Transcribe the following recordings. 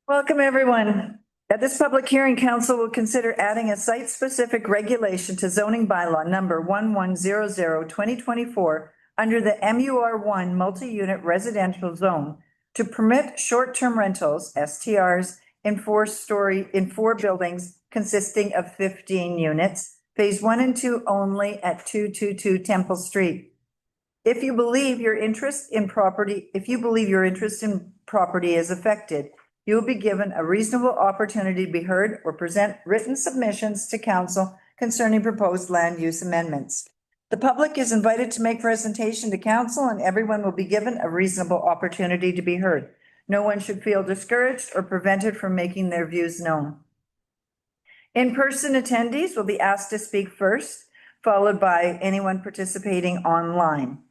Welcome, everyone. At this public hearing, council will consider adding a site-specific regulation to zoning bylaw number 1100/2024 under the MUR1 multi-unit residential zone to permit short-term rentals, STRs, in four buildings consisting of 15 units, phase 1 and 2 only at 222 Temple Street. If you believe your interest in property is affected, you will be given a reasonable opportunity to be heard or present written submissions to council concerning proposed land use amendments. The public is invited to make presentation to council, and everyone will be given a reasonable opportunity to be heard. No one should feel discouraged or prevented from making their views known. In-person attendees will be asked to speak first, followed by anyone participating online.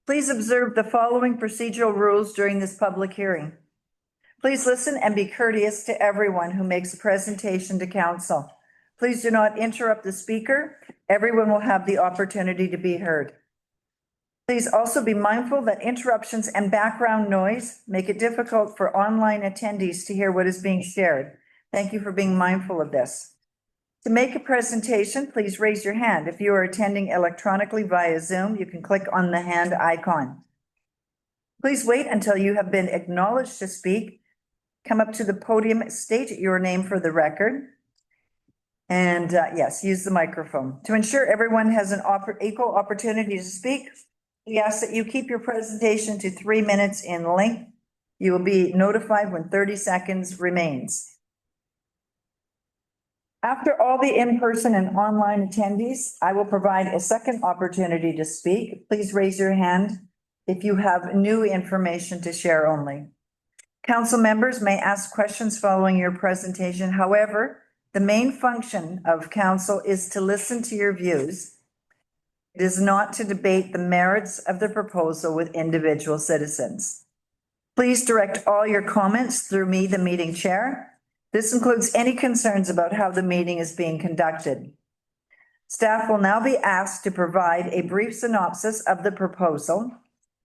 Please observe the following procedural rules during this public hearing. Please listen and be courteous to everyone who makes a presentation to council. Please do not interrupt the speaker. Everyone will have the opportunity to be heard. Please also be mindful that interruptions and background noise make it difficult for online attendees to hear what is being shared. Thank you for being mindful of this. To make a presentation, please raise your hand. If you are attending electronically via Zoom, you can click on the hand icon. Please wait until you have been acknowledged to speak. Come up to the podium, state your name for the record. And yes, use the microphone. To ensure everyone has an equal opportunity to speak, we ask that you keep your presentation to 3 minutes in length. You will be notified when 30 seconds remains. After all the in-person and online attendees, I will provide a second opportunity to speak. Please raise your hand if you have new information to share only. Council members may ask questions following your presentation. However, the main function of council is to listen to your views. It is not to debate the merits of the proposal with individual citizens. Please direct all your comments through me, the meeting chair. This includes any concerns about how the meeting is being conducted. Staff will now be asked to provide a brief synopsis of the proposal.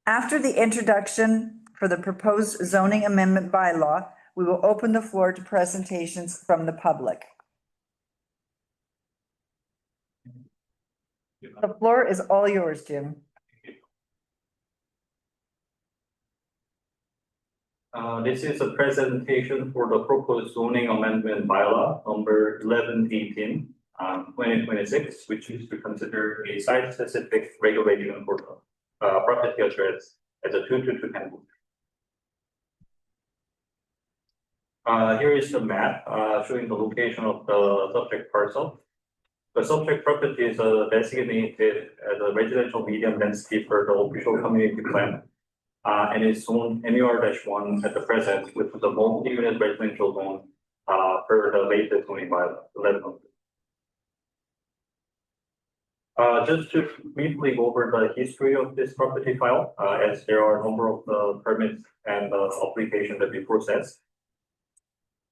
After the introduction for the proposed zoning amendment bylaw, we will open the floor to presentations from the public. The floor is all yours, Jim. This is a presentation for the proposed zoning amendment bylaw number 1118/2026, which is to consider a site-specific regulation for the property address as a 222 Temple. Here is the map showing the location of the subject parcel. The subject property is designated as a residential medium density per the official community plan. And is zone MUR-1 at the present, which is a multi-unit residential zone per the latest zoning bylaw 1100. Just to briefly go over the history of this property file, as there are a number of the permits and applications that we processed.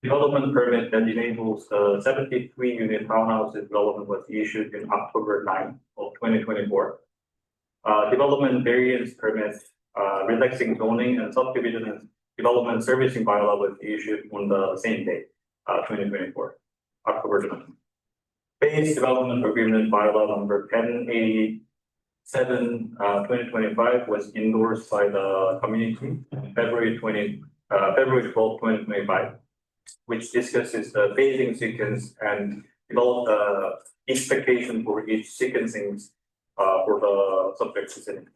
Development permit that enables the 73-unit townhouses development was issued in October 9 of 2024. Development variance permits, relaxing zoning and subdivision and development servicing bylaw was issued on the same day, 2024, October 20. Phase development agreement bylaw number 1087, 2025 was endorsed by the community on February 12, 2025, which discusses the phasing sequence and develop expectation for each sequencing for the subject vicinity.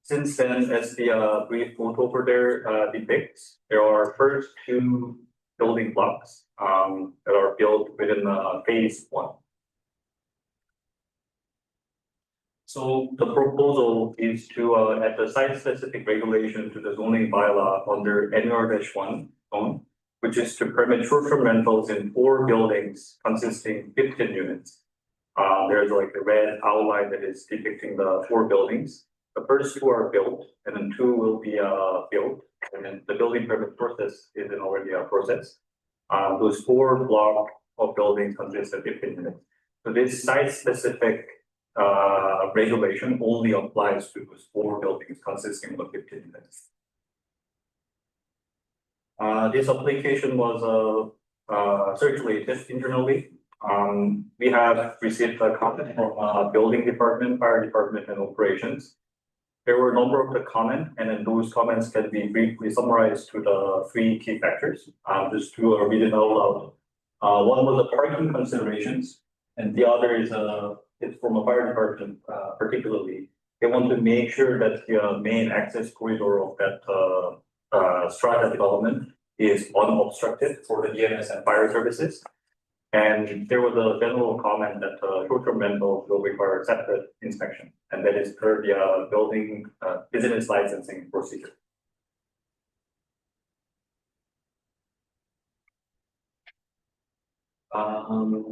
Since then, as the brief photo over there depicts, there are first two building blocks that are built within phase 1. So the proposal is to add the site-specific regulation to the zoning bylaw under MUR-1 zone, which is to permit short-term rentals in 4 buildings consisting 15 units. There's like a red outline that is depicting the 4 buildings. The first 2 are built, and then 2 will be built, and then the building permit process is already a process. Those 4 blocks of buildings consist of 15 units. So this site-specific regulation only applies to those 4 buildings consisting of 15 units. This application was circulated internally. We have received a comment from building department, fire department, and operations. There were a number of the comments, and then those comments can be briefly summarized to the three key factors. Just to read it out loud. One was the parking considerations, and the other is it's from a fire department, particularly. They want to make sure that the main access corridor of that strata development is unobstructed for the EMS and fire services. And there was a general comment that short-term rentals will require separate inspection, and that is per the building business licensing procedure.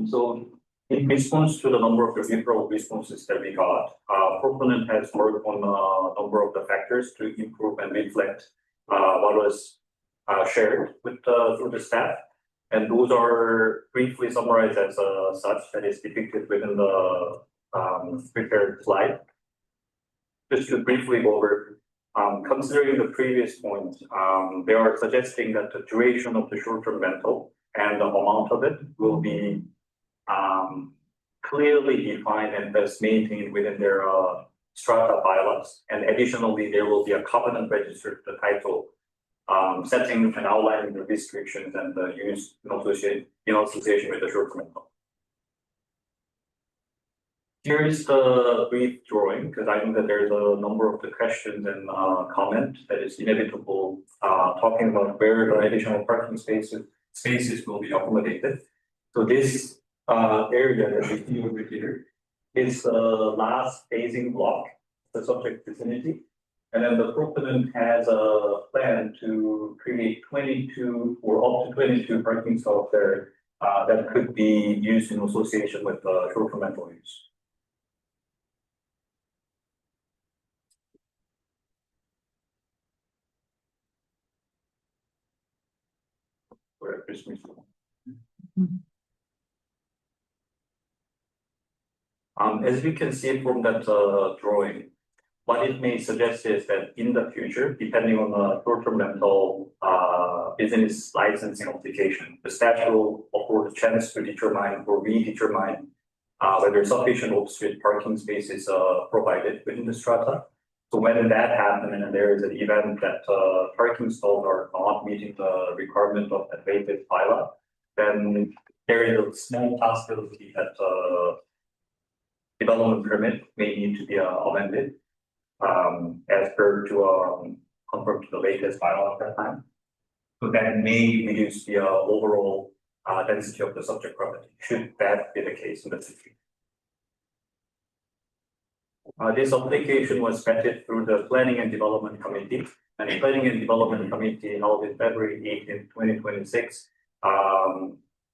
So in response to the number of the referral responses that we got, proponent has worked on a number of the factors to improve and reflect what was shared with through the staff. And those are briefly summarized as such, that is depicted within the prepared slide. Just to briefly go over, considering the previous point, they are suggesting that the duration of the short-term rental and the amount of it will be clearly defined and thus maintained within their strata bylaws. And additionally, there will be a covenant registered the title setting and outlining the restrictions and the use in association with the short-term rental. Here is the brief drawing, because I know that there's a number of the questions and comment that is inevitable, talking about where the additional parking spaces will be accommodated. So this area that we see over here is the last phasing block, the subject vicinity. And then the proponent has a plan to create 22 or up to 22 parking stalls there that could be used in association with short-term rental use. As we can see from that drawing, what it may suggest is that in the future, depending on the short-term rental business licensing application, the staff will afford a chance to determine or redetermine whether sufficient off-street parking space is provided within the strata. So when that happens and there is an event that parking stalls are not meeting the requirement of that latest bylaw, then there is a small possibility that development permit may need to be amended as per to conform to the latest bylaw at that time. So that may reduce the overall density of the subject property, should that be the case in the future. This application was vetted through the Planning and Development Committee, and the Planning and Development Committee held in February 18, 2026,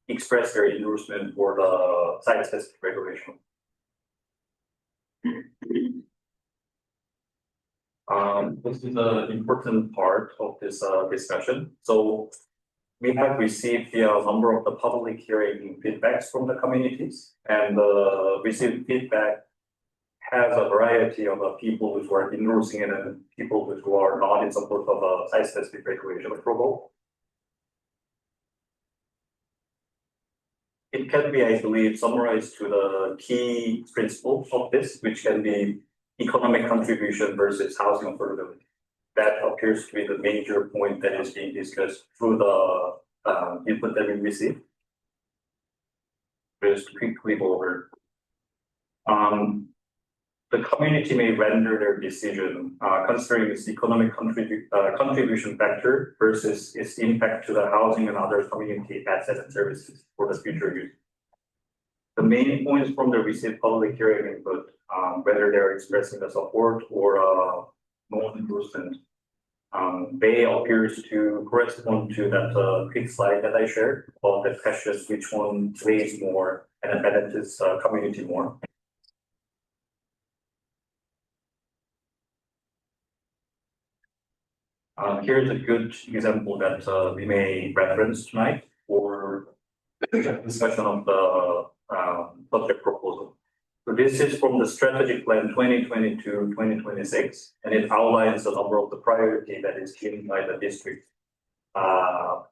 expressed their endorsement for the site-specific regulation. This is an important part of this discussion. So we have received a number of the public hearing feedbacks from the communities, and the received feedback has a variety of people who are endorsing it and people who are not in support of a site-specific regulation approval. It can be, I believe, summarized to the key principles of this, which can be economic contribution versus housing affordability. That appears to be the major point that is being discussed through the input that we received. Just quickly go over. The community may render their decision considering its economic contribution factor versus its impact to the housing and other community assets and services for the future use. The main points from the received public hearing input, whether they're expressing the support or non-endorsement, they appears to correspond to that quick slide that I shared about the questions, which one weighs more and benefits community more. Here's a good example that we may reference tonight for discussion of the subject proposal. So this is from the strategic plan 2022-2026, and it outlines a number of the priority that is given by the district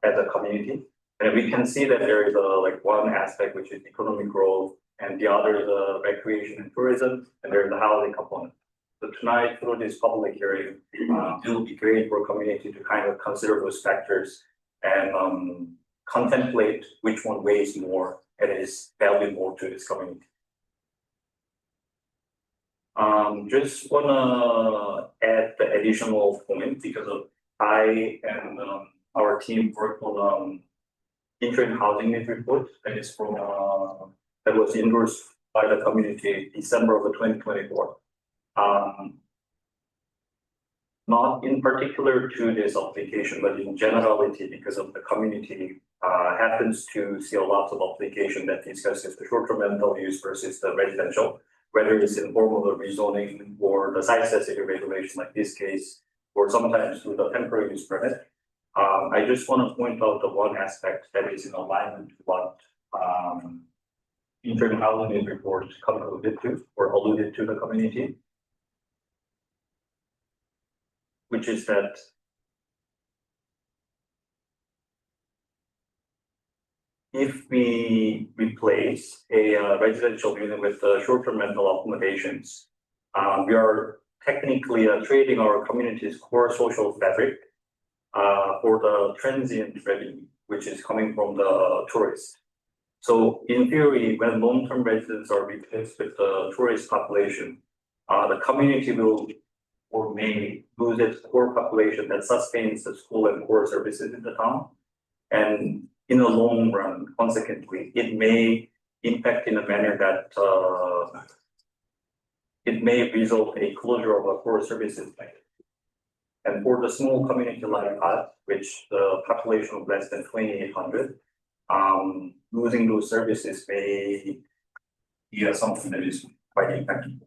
as a community. And we can see that there is one aspect which is economic growth, and the other is recreation and tourism, and there's a housing component. So tonight, through this public hearing, it will be great for community to kind of consider those factors and contemplate which one weighs more and is valued more to this community. Just wanna add the additional point because I and our team worked on interim housing need report that is from that was endorsed by the community December of 2024. Not in particular to this application, but in generality, because of the community happens to see a lot of application that discusses the short-term rental use versus the residential, whether it's in form of a rezoning or the site-specific regulation like this case, or sometimes through the temporary use permit. I just want to point out the one aspect that is in alignment with what interim housing need report concluded to or alluded to the community, which is that if we replace a residential unit with short-term rental accommodations, we are technically trading our community's core social fabric for the transient revenue, which is coming from the tourists. So in theory, when long-term residents are replaced with the tourist population, the community will or may lose its core population that sustains the school and core services in the town. And in the long run, consequently, it may impact in a manner that it may result in a closure of a core services. And for the small community like us, which the population of less than 2,800, losing those services may be something that is quite impactful.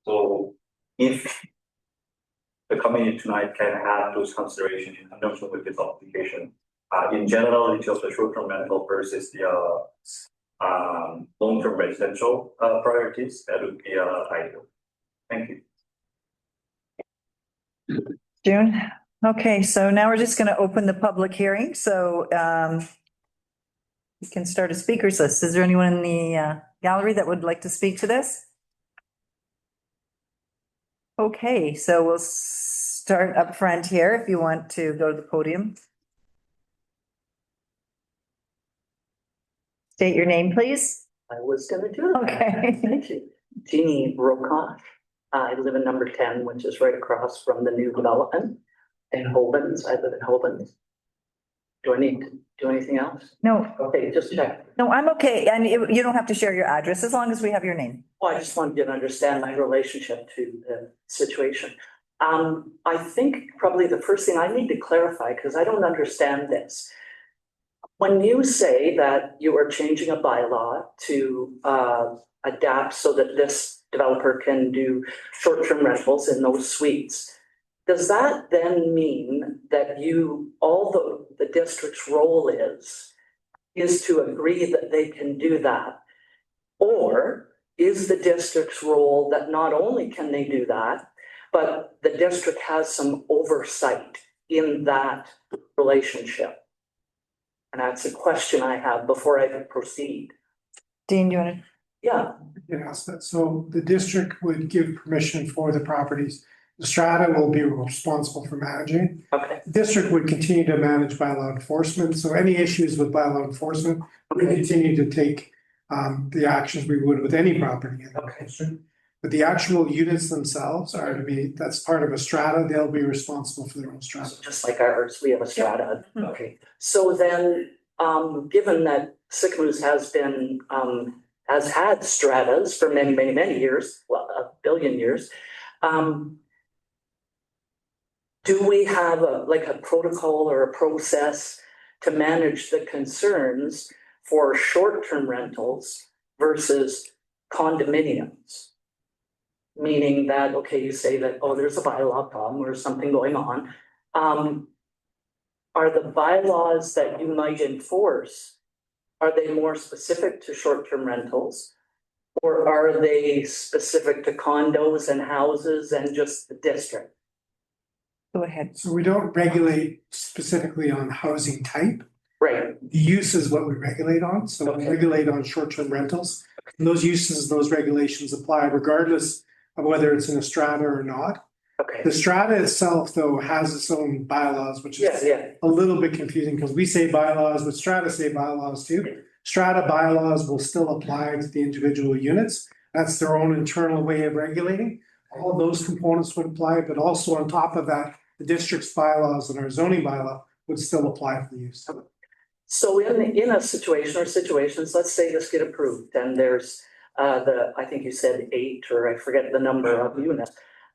So if the community tonight can have those considerations in conjunction with this application, in generality of the short-term rental versus the long-term residential priorities, that would be ideal. Thank you. June? Okay, so now we're just going to open the public hearing. So you can start a speakers list. Is there anyone in the gallery that would like to speak to this? Okay, so we'll start up front here if you want to go to the podium. State your name, please. I was gonna do that. Okay. Thank you. Jeannie Rokoff. I live in number 10, which is right across from the new development in Hobens. I live in Hobens. Do I need to do anything else? No, Okay, just check. no, I'm okay. And you don't have to share your address as long as we have your name. Well, I just wanted you to understand my relationship to the situation. I think probably the first thing I need to clarify, because I don't understand this. When you say that you are changing a bylaw to adapt so that this developer can do short-term rentals in those suites, does that then mean that all the district's role is to agree that they can do that? Or is the district's role that not only can they do that, but the district has some oversight in that relationship? And that's a question I have before I proceed. Dean, you want to? Yeah. Yes, so the district would give permission for the properties. The strata will be responsible for managing. Okay. The district would continue to manage bylaw enforcement. So any issues with bylaw enforcement, we continue to take the actions we would with any property in the district. But the actual units themselves are to be, that's part of a strata. They'll be responsible for their own strata. So just like ours, we have a strata. Okay. So then, given that Sycamoose has had stratas for many, many, many years, well, 1 billion years, do we have a protocol or a process to manage the concerns for short-term rentals versus condominiums? Meaning that, okay, you say that, oh, there's a bylaw problem or something going on. Are the bylaws that you might enforce, are they more specific to short-term rentals? Or are they specific to condos and houses and just the district? Go ahead. So we don't regulate specifically on housing type. Right, The use is what we regulate on, so we Okay. regulate on short-term rentals. And those uses, those regulations apply regardless of whether it's in a strata or not. okay. The strata itself, though, has its own bylaws, which Yeah, is yeah, a little bit confusing because we say bylaws, but strata say bylaws too. Strata bylaws will still apply to the individual units. That's their own internal way of regulating. All those components would apply, but also on top of that, the district's bylaws and our zoning bylaw would still apply for the use. so in a situation or situations, let's say this get approved and there's I think you said 8 or I forget the number of units.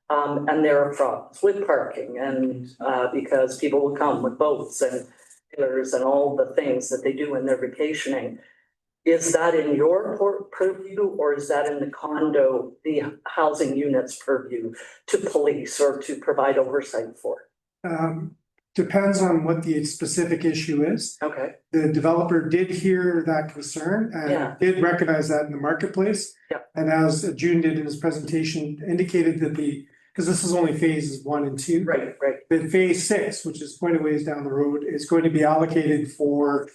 And there are problems with parking and because people will come with boats and trailers and all the things that they do in their vacationing. Is that in your purview or is that in the housing units purview to police or to provide oversight for? Depends on what the specific issue is. Okay, The developer did hear that concern Yeah. and did recognize that in the marketplace. Yeah. And as June did in his presentation, indicated that because this is only phases 1 and 2. right, That phase 6, which is quite a ways down the road, is going to be allocated for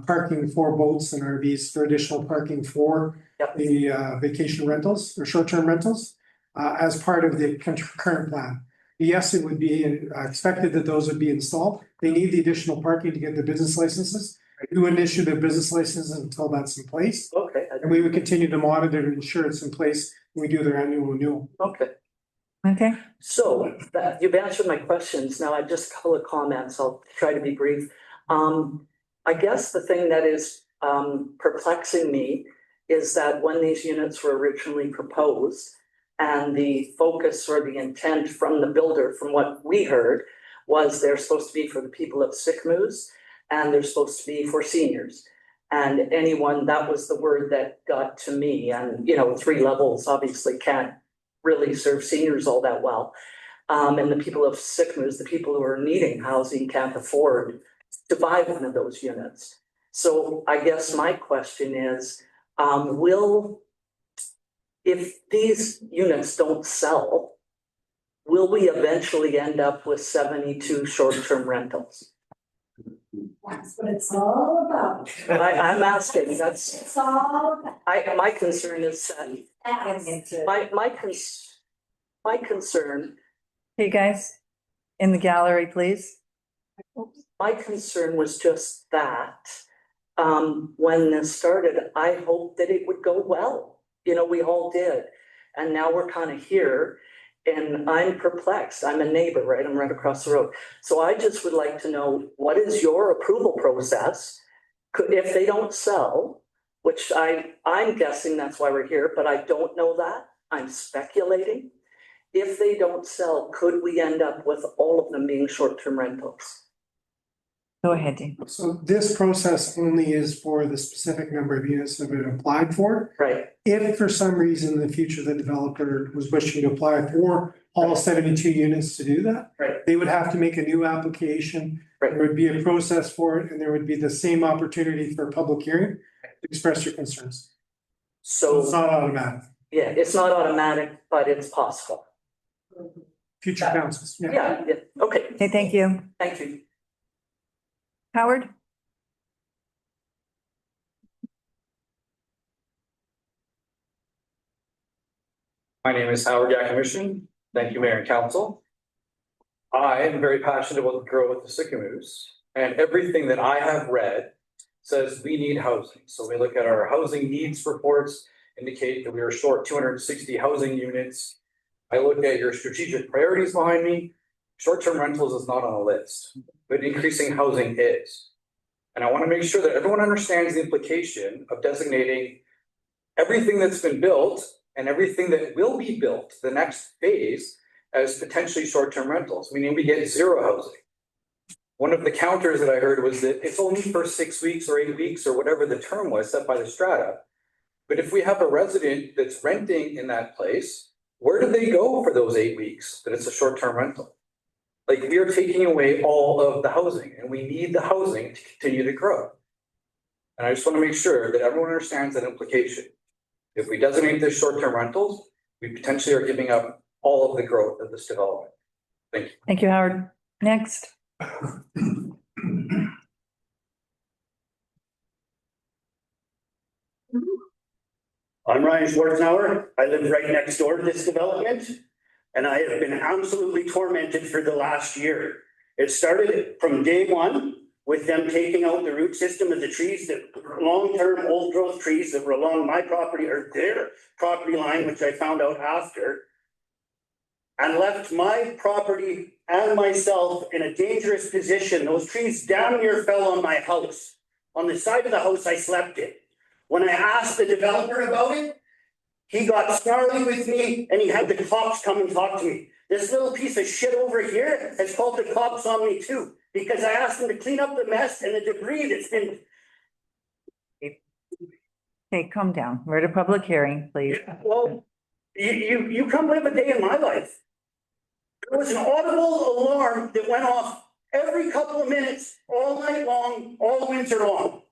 parking for boats and RVs, for additional parking for Yep. the vacation rentals or short-term rentals as part of the current plan. Yes, it would be expected that those would be installed. They need the additional parking to get the business licenses. We wouldn't issue their business licenses until that's in place. okay, And we would continue to monitor and ensure it's in place when we do their annual renewal. okay. Okay, So that you've answered my questions. Now I just a couple of comments. I'll try to be brief. I guess the thing that is perplexing me is that when these units were originally proposed and the focus or the intent from the builder, from what we heard, was they're supposed to be for the people of Sycamores and they're supposed to be for seniors. And anyone, that was the word that got to me. And, 3 levels obviously can't really serve seniors all that well. And the people of Sycamores, the people who are needing housing can't afford to buy one of those units. So I guess my question is, if these units don't sell, will we eventually end up with 72 short-term rentals? That's what it's all about. I'm asking, that's, It's all about. my concern is that, my concern, hey guys, in the gallery, please. my concern was just that, when this started, I hoped that it would go well. We all did. And now we're kind of here and I'm perplexed. I'm a neighbor, right? I'm right across the road. So I just would like to know, what is your approval process? If they don't sell, which I'm guessing that's why we're here, but I don't know that. I'm speculating. If they don't sell, could we end up with all of them being short-term rentals? Go ahead, Dean. So this process only is for the specific number of units that have been applied for. Right, If for some reason in the future the developer was wishing to apply for all 72 units to do that, right, they would have to make a new application. Right. There would be a process for it and there would be the same opportunity for a public hearing to express your concerns. So it's so, not automatic. yeah, it's not automatic, but it's possible. Future councils, yeah. Yeah, okay, Okay, thank you. thank you. Howard? My name is Howard Yakimishin. Thank you, Mayor and Council. I am very passionate about the growth of Sycamores, and everything that I have read says we need housing. So we look at our housing needs reports, indicate that we are short 260 housing units. I look at your strategic priorities behind me. Short-term rentals is not on a list, but increasing housing is. And I want to make sure that everyone understands the implication of designating everything that's been built and everything that will be built, the next phase, as potentially short-term rentals, meaning we get zero housing. One of the counters that I heard was that it's only for 6 weeks or 8 weeks or whatever the term was set by the strata. But if we have a resident that's renting in that place, where do they go for those 8 weeks that it's a short-term rental? Like, we are taking away all of the housing and we need the housing to continue to grow. And I just want to make sure that everyone understands that implication. If we designate this short-term rentals, we potentially are giving up all of the growth of this development. Thank you. Thank you, Howard. Next. I'm Ryan Schwarzenauer. I live right next door to this development, and I have been absolutely tormented for the last year. It started from day one with them taking out the root system of the trees that were long-term old growth trees that were along my property or their property line, which I found out after, and left my property and myself in a dangerous position. Those trees damn near fell on my house. On the side of the house I slept in. When I asked the developer about it, he got snarly with me and he had the cops come and talk to me. This little piece of shit over here has called the cops on me too, because I asked him to clean up the mess and the debris that's been. Okay, calm down. We're at a public hearing, please. Well, you come live a day in my life. There was an audible alarm that went off every couple of minutes, all night long, all winter long.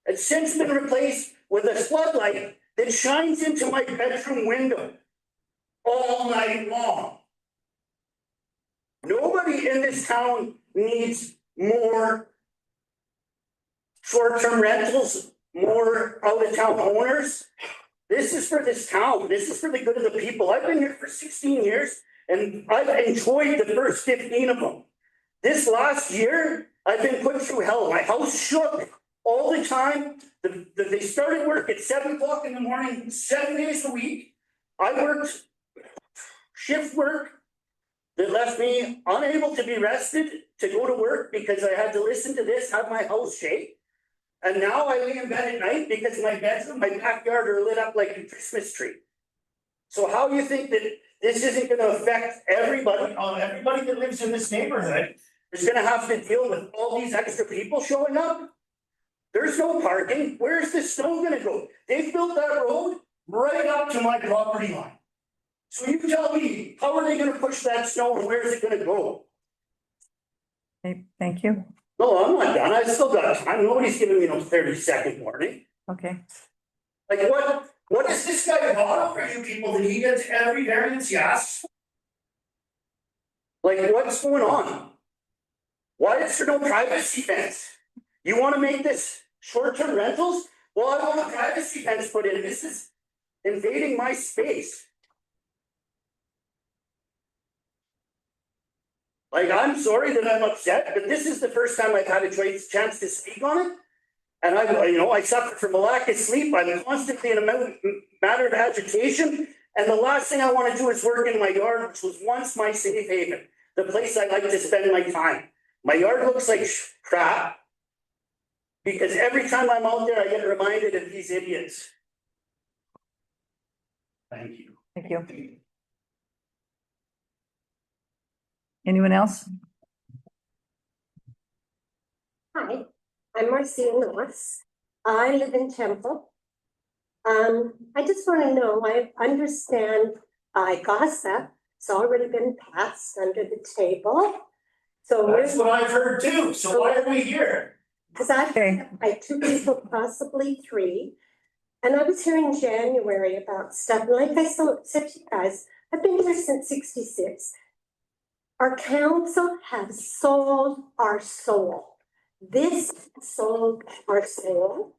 It's since been replaced with a floodlight that shines into my bedroom window all night long. Nobody in this town needs more short-term rentals, more out-of-town owners. This is for this town. This is for the good of the people. I've been here for 16 years and I've enjoyed the first 15 of them. This last year, I've been put through hell. My house shook all the time. They started work at 7 o'clock in the morning, 7 days a week. I worked shift work that left me unable to be rested to go to work because I had to listen to this, have my house shake. And now I lay in bed at night because my bedroom, my backyard are lit up like a Christmas tree. So how do you think that this isn't going to affect everybody? Everybody that lives in this neighborhood is going to have to deal with all these extra people showing up. There's no parking. Where's the snow going to go? They built that road right up to my property line. So you tell me, how are they going to push that snow and where's it going to go? Okay, thank you. No, I'm not done. I still got time. Nobody's giving me no 30-second warning. Okay. Like what does this guy bought for you people that he gets every variance he asks? Like what's going on? Why is there no privacy fence? You want to make this short-term rentals? Well, I want a privacy fence put in. This is invading my space. Like, I'm sorry that I'm upset, but this is the first time I've had a chance to speak on it. And I suffer from a lack of sleep. I'm constantly in a matter of agitation. And the last thing I want to do is work in my yard, which was once my safe haven, the place I like to spend my time. My yard looks like crap because every time I'm out there, I get reminded of these idiots. Thank you. Thank you. Anyone else? Hi, I'm Marcia Norris. I live in Temple. I just want to know, I understand gossip, it's already been passed under the table. So That's what I've heard too. So why are we here? because I've had 2 people, possibly 3. And I was here in January about stuff. And like I said to you guys, I've been here since 66. Our council has sold our soul. This sold our soul.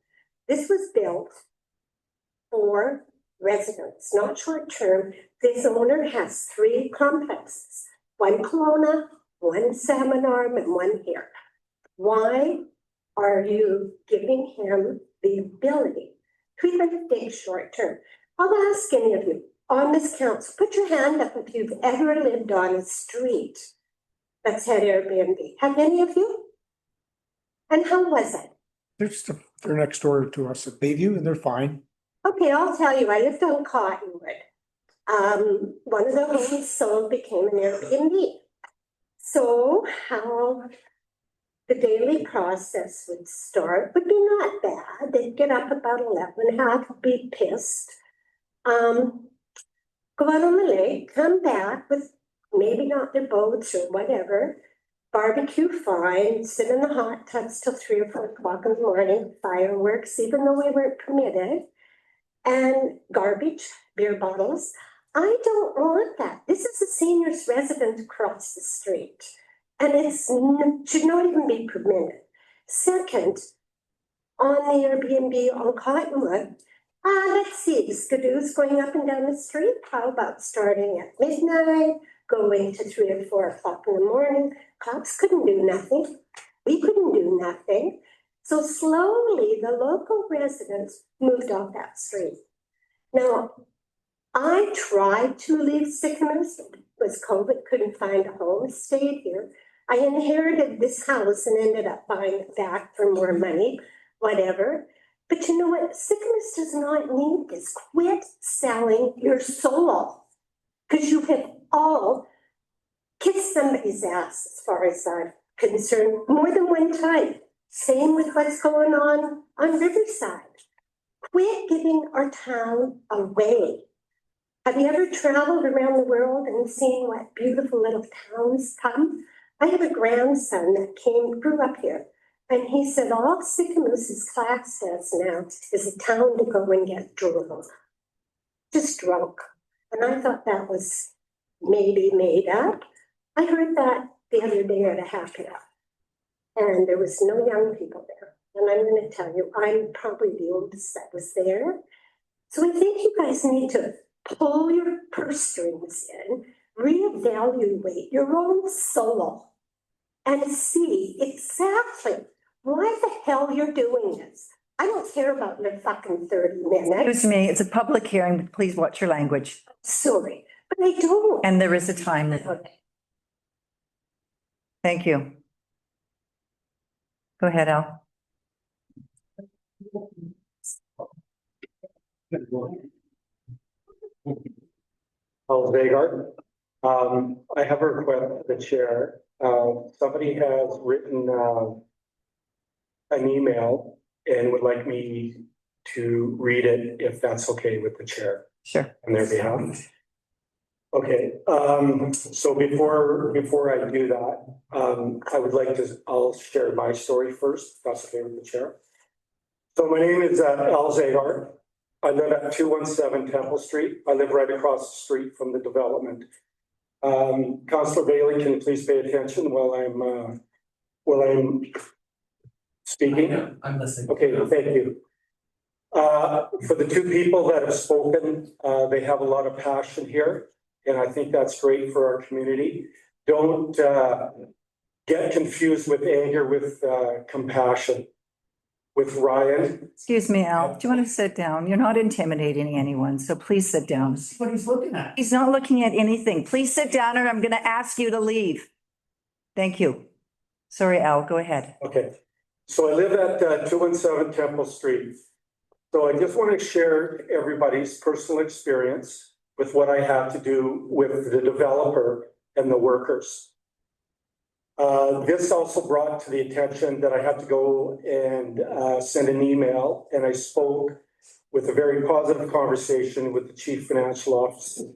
This was built for residents, not short term. This owner has 3 complexes, 1 Kelowna, 1 Salmon Arm, and 1 here. Why are you giving him the ability to even think short term? I'll ask any of you on this council, put your hand up if you've ever lived on a street that's had Airbnb. Have any of you? And how was it? They're next door to us at Bayview and they're fine. Okay, I'll tell you, I lived on Cottonwood. One of the homes sold became an Airbnb. So how the daily process would start would be not bad. They'd get up about 11, half would be pissed. Go out on the lake, come back with maybe not their boats or whatever, barbecue fine, sit in the hot tubs till 3 or 4 o'clock in the morning, fireworks, even though we weren't permitted, and garbage, beer bottles. I don't want that. This is a senior's residence across the street. And should not even be permitted. Second, on the Airbnb on Cottonwood, let's see, Skidoo's going up and down the street. How about starting at midnight, going to 3 or 4 o'clock in the morning? Cops couldn't do nothing. We couldn't do nothing. So slowly, the local residents moved off that street. Now, I tried to leave Sycamores, was COVID, couldn't find a home, stayed here. I inherited this house and ended up buying it back for more money, whatever. But you know what? Sycamores does not need this. Quit selling your soul. Because you have all kissed somebody's ass, as far as I'm concerned, more than one time. Same with what's going on Riverside. Quit giving our town away. Have you ever traveled around the world and seen what beautiful little towns come? I have a grandson that grew up here, and he said all Sycamore's class has now is a town to go and get drunk. Just drunk. And I thought that was maybe made up. I heard that the other day at a happy hour, and there was no young people there. And I'm going to tell you, I'm probably the oldest that was there. So I think you guys need to pull your purse strings in, reevaluate your own soul, and see exactly why the hell you're doing this. I don't care about your fucking 30 minutes. Excuse me, it's a public hearing, but please watch your language. Sorry, but I don't. And there is a time that, Okay. thank you. Go ahead, Al. Oh, Vagard. I have a request of the chair. Somebody has written an email and would like me to read it if that's okay with the chair Sure. on their behalf. Okay, so before I do that, I'll share my story first, if that's okay with the chair. So my name is Al Zagar. I live at 217 Temple Street. I live right across the street from the development. Councillor Bailey, can you please pay attention while I'm speaking? I'm listening. Okay, thank you. For the two people that have spoken, they have a lot of passion here, and I think that's great for our community. Don't get confused with anger with compassion. With Ryan. Excuse me, Al, do you want to sit down? You're not intimidating anyone, so please sit down. What he's looking at. He's not looking at anything. Please sit down or I'm going to ask you to leave. Thank you. Sorry, Al, go ahead. Okay, so I live at 217 Temple Street. So I just want to share everybody's personal experience with what I had to do with the developer and the workers. This also brought to the attention that I had to go and send an email, and I spoke with a very positive conversation with the chief financial officer,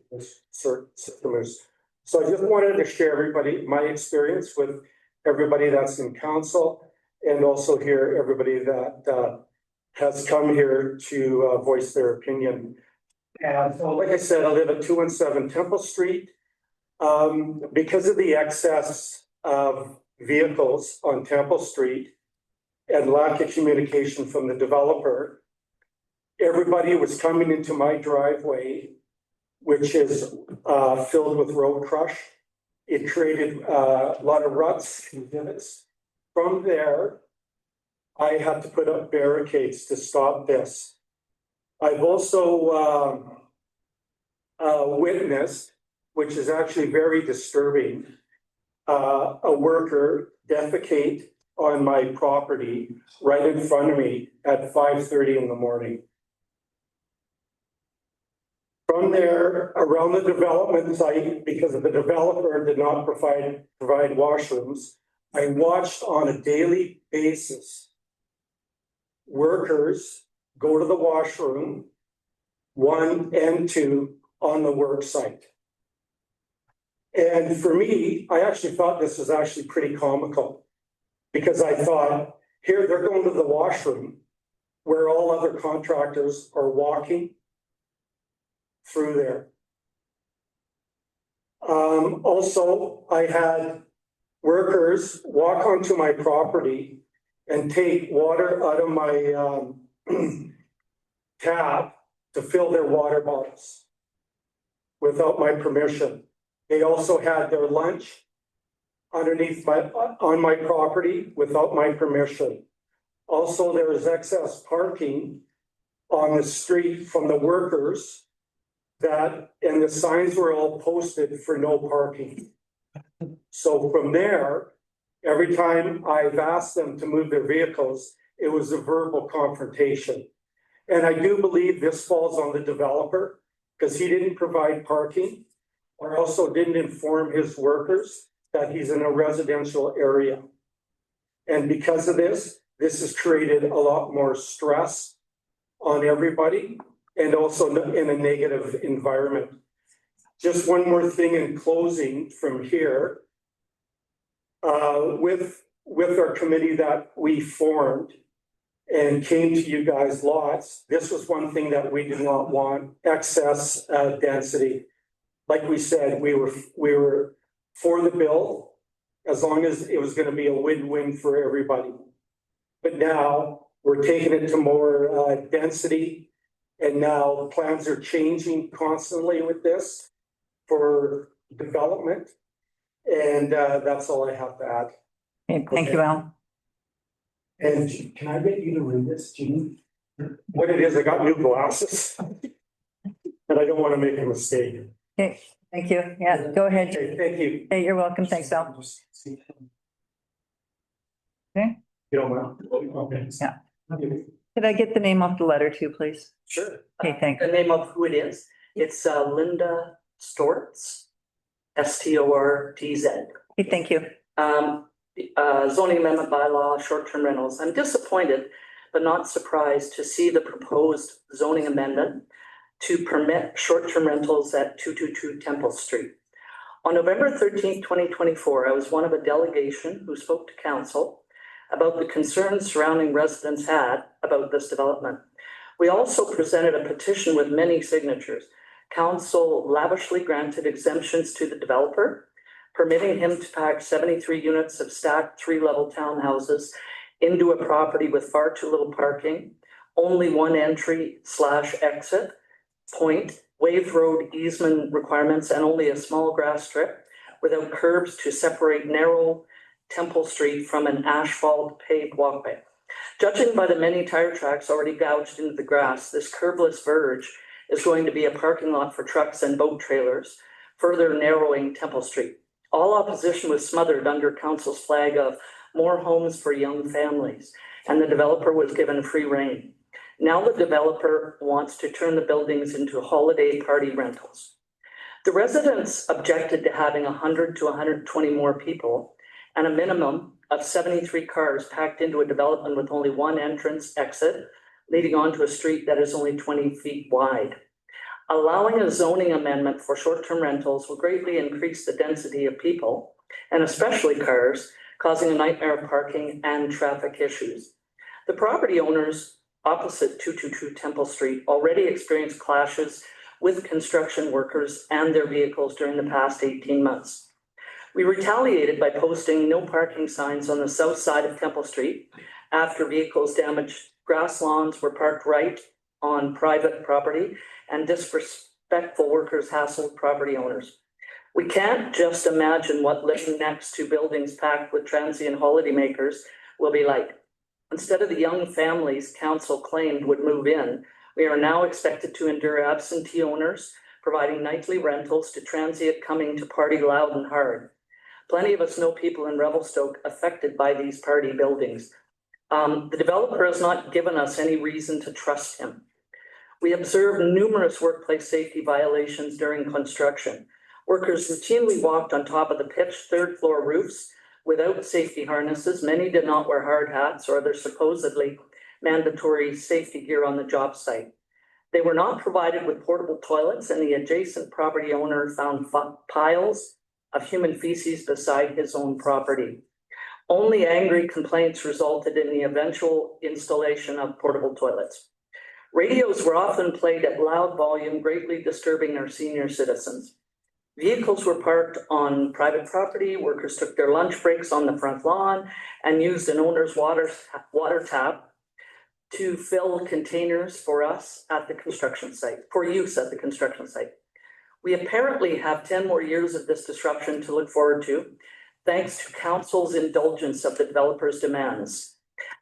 Sycamores. So I just wanted to share my experience with everybody that's in council, and also hear everybody that has come here to voice their opinion. And so, like I said, I live at 217 Temple Street. Because of the excess of vehicles on Temple Street and lack of communication from the developer, everybody was coming into my driveway, which is filled with road crush. It created a lot of ruts and divots. From there, I had to put up barricades to stop this. I've also witnessed, which is actually very disturbing, a worker defecate on my property right in front of me at 5:30 in the morning. From there, around the development site, because the developer did not provide washrooms, I watched on a daily basis workers go to the washroom, 1 and 2, on the work site. And for me, I actually thought this was actually pretty comical, because I thought, here they're going to the washroom where all other contractors are walking through there. Also, I had workers walk onto my property and take water out of my tap to fill their water bottles without my permission. They also had their lunch on my property without my permission. Also, there was excess parking on the street from the workers and the signs were all posted for no parking. So from there, every time I've asked them to move their vehicles, it was a verbal confrontation. And I do believe this falls on the developer because he didn't provide parking or also didn't inform his workers that he's in a residential area. And because of this has created a lot more stress on everybody and also in a negative environment. Just one more thing in closing from here. With our committee that we formed and came to you guys lots, this was one thing that we did not want, excess density. Like we said, we were for the bill as long as it was going to be a win-win for everybody. But now we're taking it to more density, and now plans are changing constantly with this for development. And that's all I have to add. Okay, thank you, Al. And can I get you to read this, Jeannie? What it is, I got new glasses. And I don't want to make a mistake. Okay, thank you. Yeah, go ahead. Okay, thank you. Hey, you're welcome. Thanks, Al. Okay. You don't mind? Okay. Yeah. Could I get the name off the letter too, please? Sure. Okay, thank The name of who it is, it's Linda Stortz, Stortz. Okay, thank you. Zoning amendment bylaw, short-term rentals. I'm disappointed, but not surprised to see the proposed zoning amendment to permit short-term rentals at 222 Temple Street. On November 13th, 2024, I was one of a delegation who spoke to council about the concerns surrounding residents had about this development. We also presented a petition with many signatures. Council lavishly granted exemptions to the developer, permitting him to pack 73 units of stacked 3-level townhouses into a property with far too little parking, only one entry/exit point, wave road easement requirements, and only a small grass strip without curbs to separate narrow Temple Street from an asphalt paved walkway. Judging by the many tire tracks already gouged into the grass, this curbless verge is going to be a parking lot for trucks and boat trailers, further narrowing Temple Street. All opposition was smothered under council's flag of more homes for young families, and the developer was given free rein. Now the developer wants to turn the buildings into holiday party rentals. The residents objected to having 100 to 120 more people and a minimum of 73 cars packed into a development with only one entrance exit leading onto a street that is only 20 feet wide. Allowing a zoning amendment for short-term rentals will greatly increase the density of people, and especially cars, causing a nightmare of parking and traffic issues. The property owners opposite 222 Temple Street already experienced clashes with construction workers and their vehicles during the past 18 months. We retaliated by posting no parking signs on the south side of Temple Street after vehicles damaged grass lawns were parked right on private property and disrespectful workers hassled property owners. We can't just imagine what living next to buildings packed with transient holidaymakers will be like. Instead of the young families council claimed would move in, we are now expected to endure absentee owners providing nightly rentals to transient coming to party loud and hard. Plenty of us know people in Revelstoke affected by these party buildings. The developer has not given us any reason to trust him. We observed numerous workplace safety violations during construction. Workers routinely walked on top of the pitched third-floor roofs without safety harnesses. Many did not wear hard hats or their supposedly mandatory safety gear on the job site. They were not provided with portable toilets, and the adjacent property owner found piles of human feces beside his own property. Only angry complaints resulted in the eventual installation of portable toilets. Radios were often played at loud volume, greatly disturbing our senior citizens. Vehicles were parked on private property, workers took their lunch breaks on the front lawn and used an owner's water tap to fill containers for us at the construction site, for use at the construction site. We apparently have 10 more years of this disruption to look forward to, thanks to council's indulgence of the developer's demands.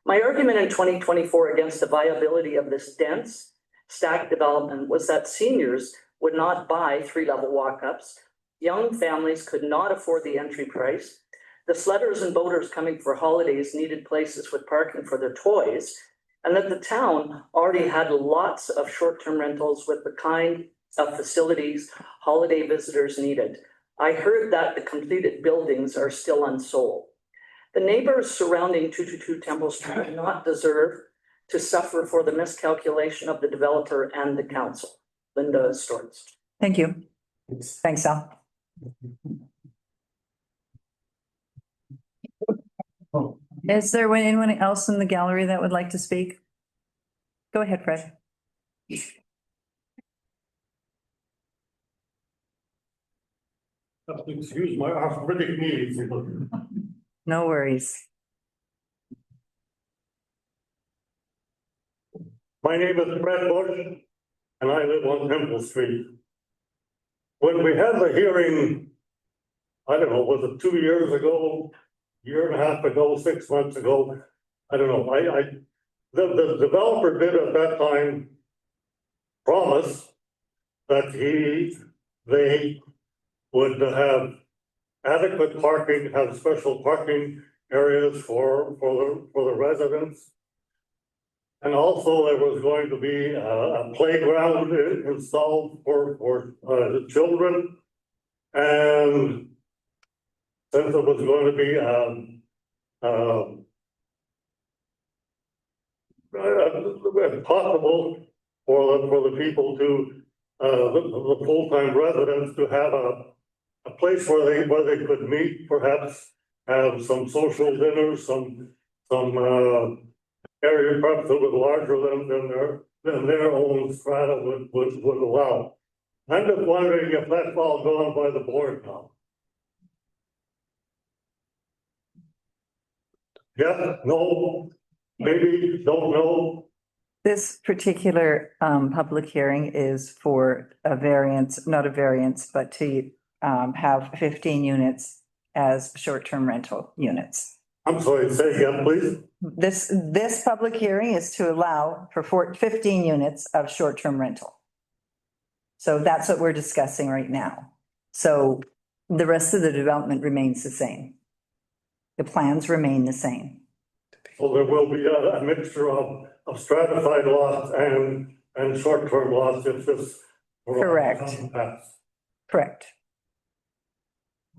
My argument in 2024 against the viability of this dense, stacked development was that seniors would not buy 3-level walk-ups. Young families could not afford the entry price. The sledders and boaters coming for holidays needed places with parking for their toys, and that the town already had lots of short-term rentals with the kind of facilities holiday visitors needed. I heard that the completed buildings are still unsold. The neighbors surrounding 222 Temple Street do not deserve to suffer for the miscalculation of the developer and the council. Linda Storts. Thank you. Thanks, Al. Is there anyone else in the gallery that would like to speak? Go ahead, Fred. Excuse my arthritic knees. No worries. My name is Brett Bush, and I live on Temple Street. When we had the hearing, I don't know, was it 2 years ago, year and a half ago, 6 months ago? I don't know. The developer did at that time promise that they would have adequate parking, have special parking areas for the residents. And also there was going to be a playground installed for the children. And since it was going to be possible for the people to the full-time residents to have a place where they could meet, perhaps have some social dinners, some area perhaps a little larger than their own strata would allow. I'm just wondering if that's all gone by the board now. Yes, no, maybe, don't know. This particular public hearing is for a variance, not a variance, but to have 15 units as short-term rental units. I'm sorry, say again, please. This public hearing is to allow for 15 units of short-term rental. So that's what we're discussing right now. So the rest of the development remains the same. The plans remain the same. So there will be a mixture of stratified lots and short-term lots if this. Correct. Correct.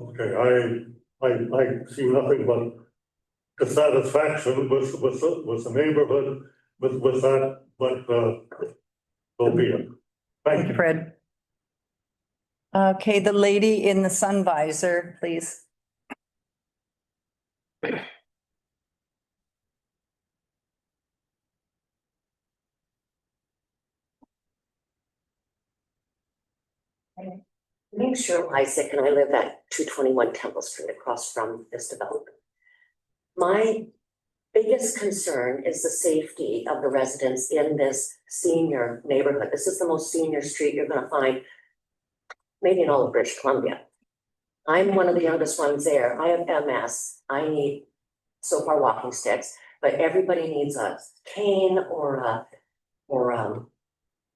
Okay, I see nothing but dissatisfaction with the neighborhood with that, but so be it. Thank you. Fred. Okay, the lady in the sun visor, please. My name's Cheryl Isaac and I live at 221 Temple Street across from this development. My biggest concern is the safety of the residents in this senior neighborhood. This is the most senior street you're going to find maybe in all of British Columbia. I'm one of the youngest ones there. I have MS. I need so far walking sticks, but everybody needs a cane or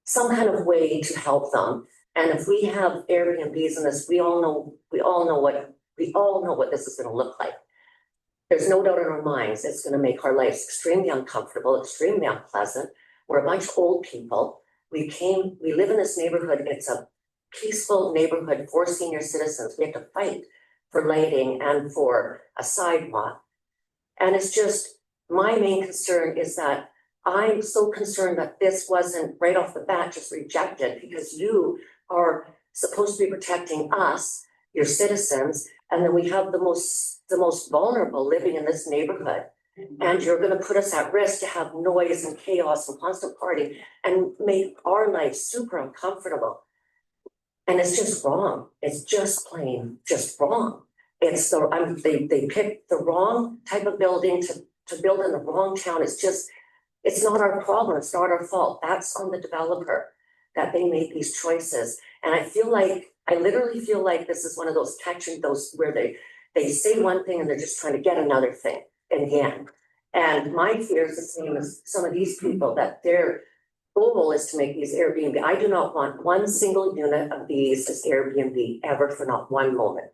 some kind of way to help them. And if we have Airbnbs in this, we all know what this is going to look like. There's no doubt in our minds it's going to make our lives extremely uncomfortable, extremely unpleasant. We're a bunch of old people. We live in this neighborhood. It's a peaceful neighborhood for senior citizens. We have to fight for lighting and for a sidewalk. And it's just, my main concern is that I'm so concerned that this wasn't right off the bat just rejected, because you are supposed to be protecting us, your citizens, and then we have the most vulnerable living in this neighborhood. And you're going to put us at risk to have noise and chaos and constant party and make our life super uncomfortable. And it's just wrong. It's just plain, just wrong. It's they picked the wrong type of building to build in the wrong town. It's not our problem. It's not our fault. That's on the developer that they made these choices. And I literally feel like this is one of those where they say one thing and they're just trying to get another thing again. And my fear is the same as some of these people, that their goal is to make these Airbnb. I do not want one single unit of these as Airbnb ever, for not one moment.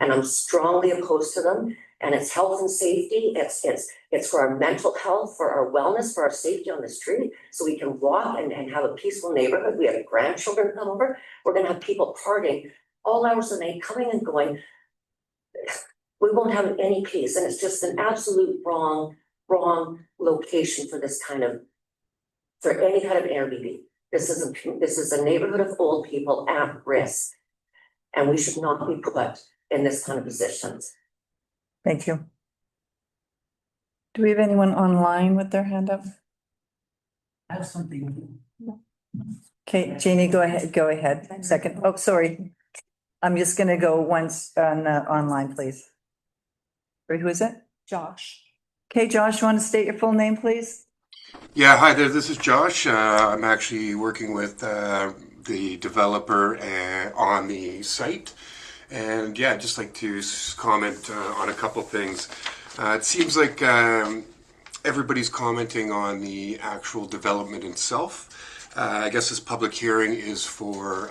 And I'm strongly opposed to them. And it's health and safety. It's for our mental health, for our wellness, for our safety on the street, so we can walk and have a peaceful neighborhood. We have grandchildren come over. We're gonna have people partying all hours of the night, coming and going. We won't have any peace. And it's just an absolute wrong location for any kind of Airbnb. This is a neighborhood of old people at risk. And we should not be put in this kind of positions. Thank you. Do we have anyone online with their hand up? I have something. Okay, Jeannie, go ahead. Second. Oh, sorry. I'm just gonna go once on online, please. Wait, who is it? Josh. Okay, Josh, you want to state your full name, please? Yeah, hi there. This is Josh. I'm actually working with the developer on the site. And yeah, I'd just like to comment on a couple things. It seems like everybody's commenting on the actual development itself. I guess this public hearing is for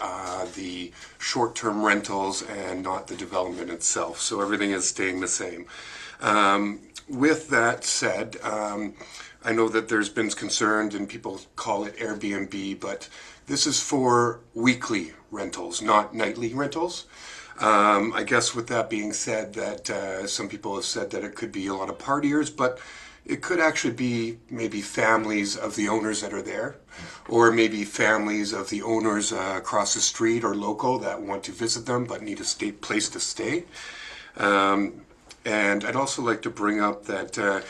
the short-term rentals and not the development itself. So everything is staying the same. With that said, I know that there's been concerns and people call it Airbnb, but this is for weekly rentals, not nightly rentals. I guess with that being said, that some people have said that it could be a lot of partiers, but it could actually be maybe families of the owners that are there, or maybe families of the owners across the street or local that want to visit them but need a place to stay. And I'd also like to bring up that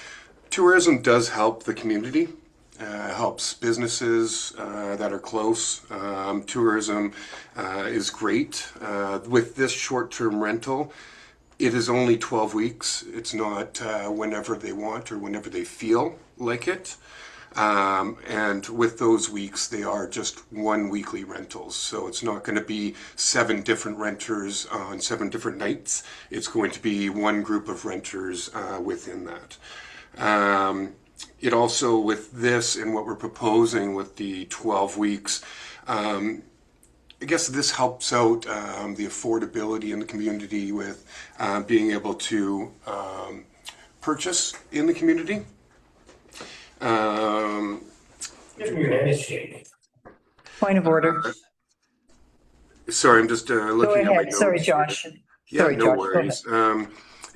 tourism does help the community, helps businesses that are close. Tourism is great. With this short-term rental, it is only 12 weeks. It's not whenever they want or whenever they feel like it. And with those weeks, they are just one weekly rentals. So it's not going to be 7 different renters on 7 different nights. It's going to be one group of renters within that. It also, with this and what we're proposing with the 12 weeks, I guess this helps out the affordability in the community with being able to purchase in the community. Point of order. Sorry, I'm just looking Go at my ahead. notes. Sorry, Josh. Yeah, Sorry, no Josh. worries.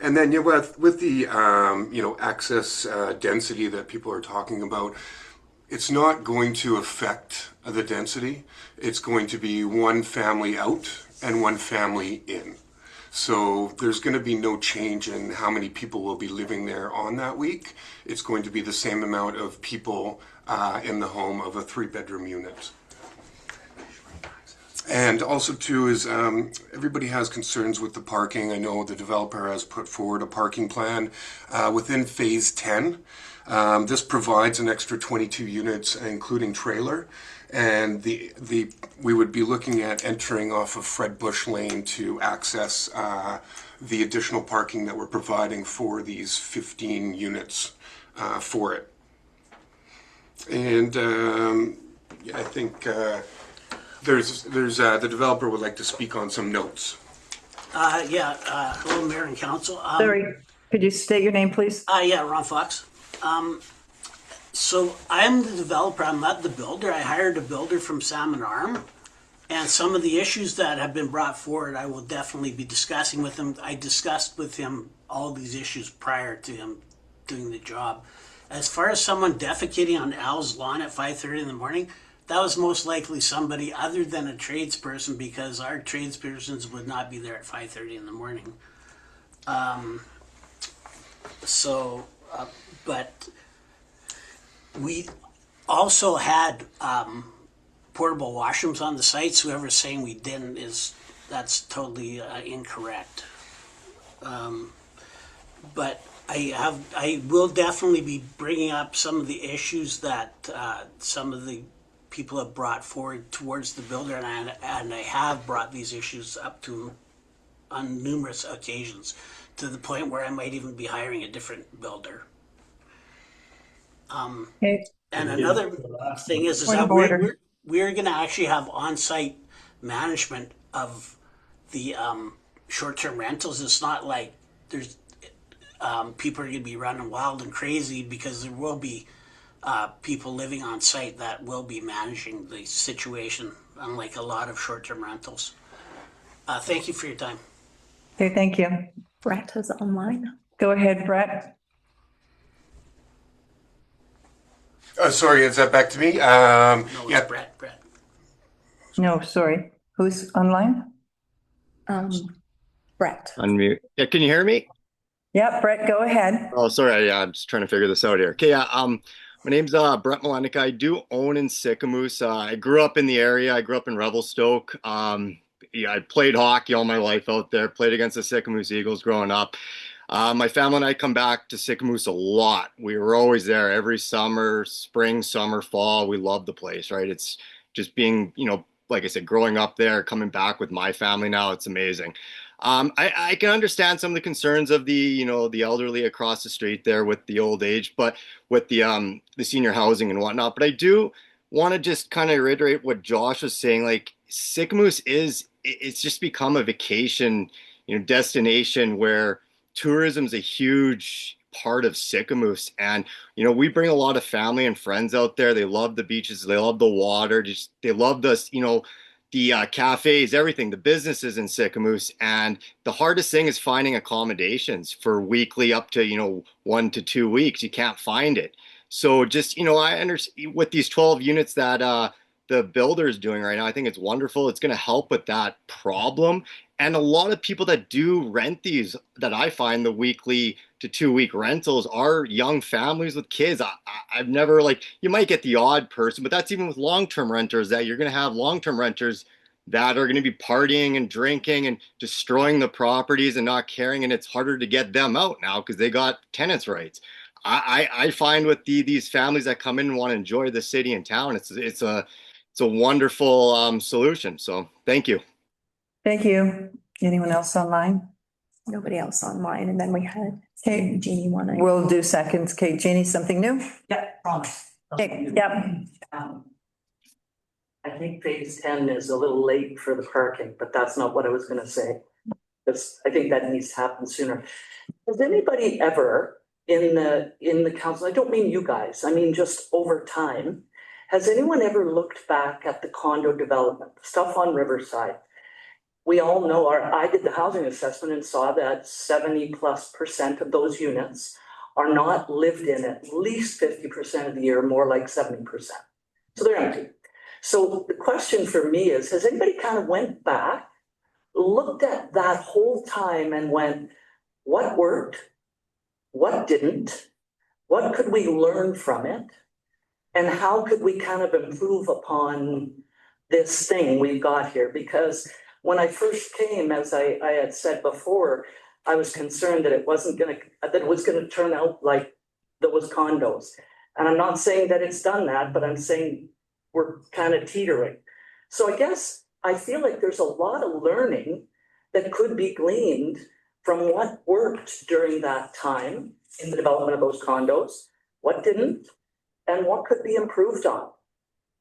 And then with the access density that people are talking about, it's not going to affect the density. It's going to be one family out and one family in. So there's going to be no change in how many people will be living there on that week. It's going to be the same amount of people in the home of a 3-bedroom unit. And also too is everybody has concerns with the parking. I know the developer has put forward a parking plan within phase 10. This provides an extra 22 units, including trailer. And we would be looking at entering off of Fred Bush Lane to access the additional parking that we're providing for these 15 units for it. And yeah, I think there's the developer would like to speak on some notes. Hello, Mayor and Council. Sorry, could you state your name, please? Ron Fox. So I'm the developer, I'm not the builder. I hired a builder from Salmon Arm. And some of the issues that have been brought forward, I will definitely be discussing with him. I discussed with him all these issues prior to him doing the job. As far as someone defecating on Al's lawn at 5:30 in the morning, that was most likely somebody other than a tradesperson, because our tradespersons would not be there at 5:30 in the morning. But we also had portable washrooms on the sites. Whoever's saying we didn't that's totally incorrect. But I will definitely be bringing up some of the issues that some of the people have brought forward towards the builder, and I have brought these issues up to him on numerous occasions, to the point where I might even be hiring a different builder. Okay. And another thing is Point that of order. we're going to actually have on-site management of the short-term rentals. It's not like there's people are going to be running wild and crazy, because there will be people living on site that will be managing the situation, unlike a lot of short-term rentals. Thank you for your time. Okay, thank you. Brett is online. Go ahead, Brett. Sorry, is that back to me? No, it's Yeah, Brett. No, sorry. Who's online? Brett. Unmute. Yeah, can you hear me? Yeah, Brett, go ahead. Oh, sorry. Yeah, I'm just trying to figure this out here. Okay, yeah. My name's Brett Malenica. I do own in Sycamoose. I grew up in the area. I grew up in Revelstoke. Yeah, I played hockey all my life out there. Played against the Sycamoose Eagles growing up. My family and I come back to Sycamoose a lot. We were always there every summer, spring, summer, fall. We love the place, right? It's just being, like I said, growing up there, coming back with my family now, it's amazing. I can understand some of the concerns of the elderly across the street there with the old age, but with the senior housing and whatnot. But I do want to just kind of reiterate what Josh was saying. Like, Sycamoose it's just become a vacation, destination where tourism is a huge part of Sycamoose. And, we bring a lot of family and friends out there. They love the beaches. They love the water. They love the cafes, everything, the businesses in Sycamoose. And the hardest thing is finding accommodations for weekly up to, 1 to 2 weeks. You can't find it. So just, I understand with these 12 units that the builder is doing right now, I think it's wonderful. It's going to help with that problem. And a lot of people that do rent these, that I find the weekly to 2 week rentals, are young families with kids. I've never, you might get the odd person, but that's even with long-term renters, that you're going to have long-term renters that are going to be partying and drinking and destroying the properties and not caring. And it's harder to get them out now because they got tenants' rights. I find with these families that come in and want to enjoy the city and town, it's a wonderful solution. So thank you. Thank you. Anyone else online? Nobody else online. And then we had Okay, Jeannie one. we'll do seconds. Okay, Jeannie, something new? Yeah, promise. Okay, yep. I think phase 10 is a little late for the parking, but that's not what I was gonna say. Because I think that needs to happen sooner. Has anybody ever in the council, I don't mean you guys, I mean just over time, has anyone ever looked back at the condo development, stuff on Riverside? We all know, I did the housing assessment and saw that 70+% of those units are not lived in at least 50% of the year, more like 70%. So they're empty. So the question for me is, has anybody kind of went back, looked at that whole time and went, what worked? What didn't? What could we learn from it? And how could we kind of improve upon this thing we've got here? Because when I first came, as I had said before, I was concerned that it was gonna turn out like those condos. And I'm not saying that it's done that, but I'm saying we're kind of teetering. So I guess I feel like there's a lot of learning that could be gleaned from what worked during that time in the development of those condos, what didn't, and what could be improved on.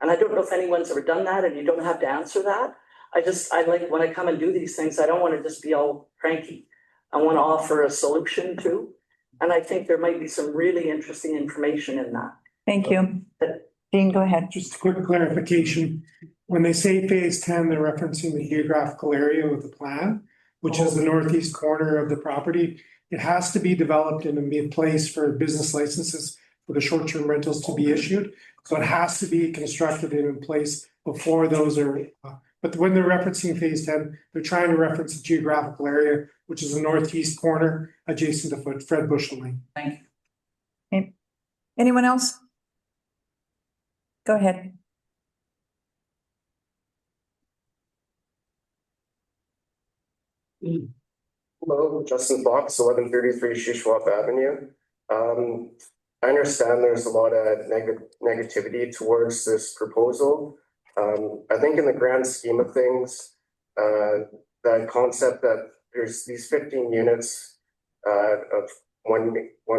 And I don't know if anyone's ever done that, and you don't have to answer that. I like when I come and do these things, I don't want to just be all cranky. I want to offer a solution too. And I think there might be some really interesting information in that. Thank you. Dean, go ahead. Just a quick clarification. When they say phase 10, they're referencing the geographical area of the plan, which is the northeast corner of the property. It has to be developed in a place for business licenses for the short-term rentals to be issued. So it has to be constructed and in place before those are, but when they're referencing phase 10, they're trying to reference the geographical area, which is the northeast corner adjacent to Fred Bushel Lane. Thank you. Okay. Anyone else? Go ahead. Hello, Justin Fox, 1133 Shishwap Avenue. I understand there's a lot of negativity towards this proposal. I think in the grand scheme of things, the concept that there's these 15 units of one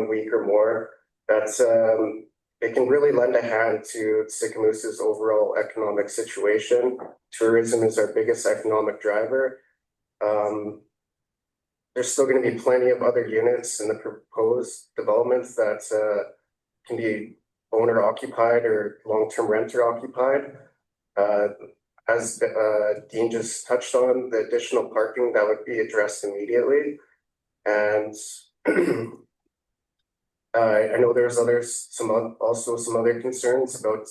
week or more, that's it can really lend a hand to Sicamouse's overall economic situation. Tourism is our biggest economic driver. There's still going to be plenty of other units in the proposed developments that can be owner occupied or long-term renter occupied. As Dean just touched on, the additional parking that would be addressed immediately. And I know there's also some other concerns about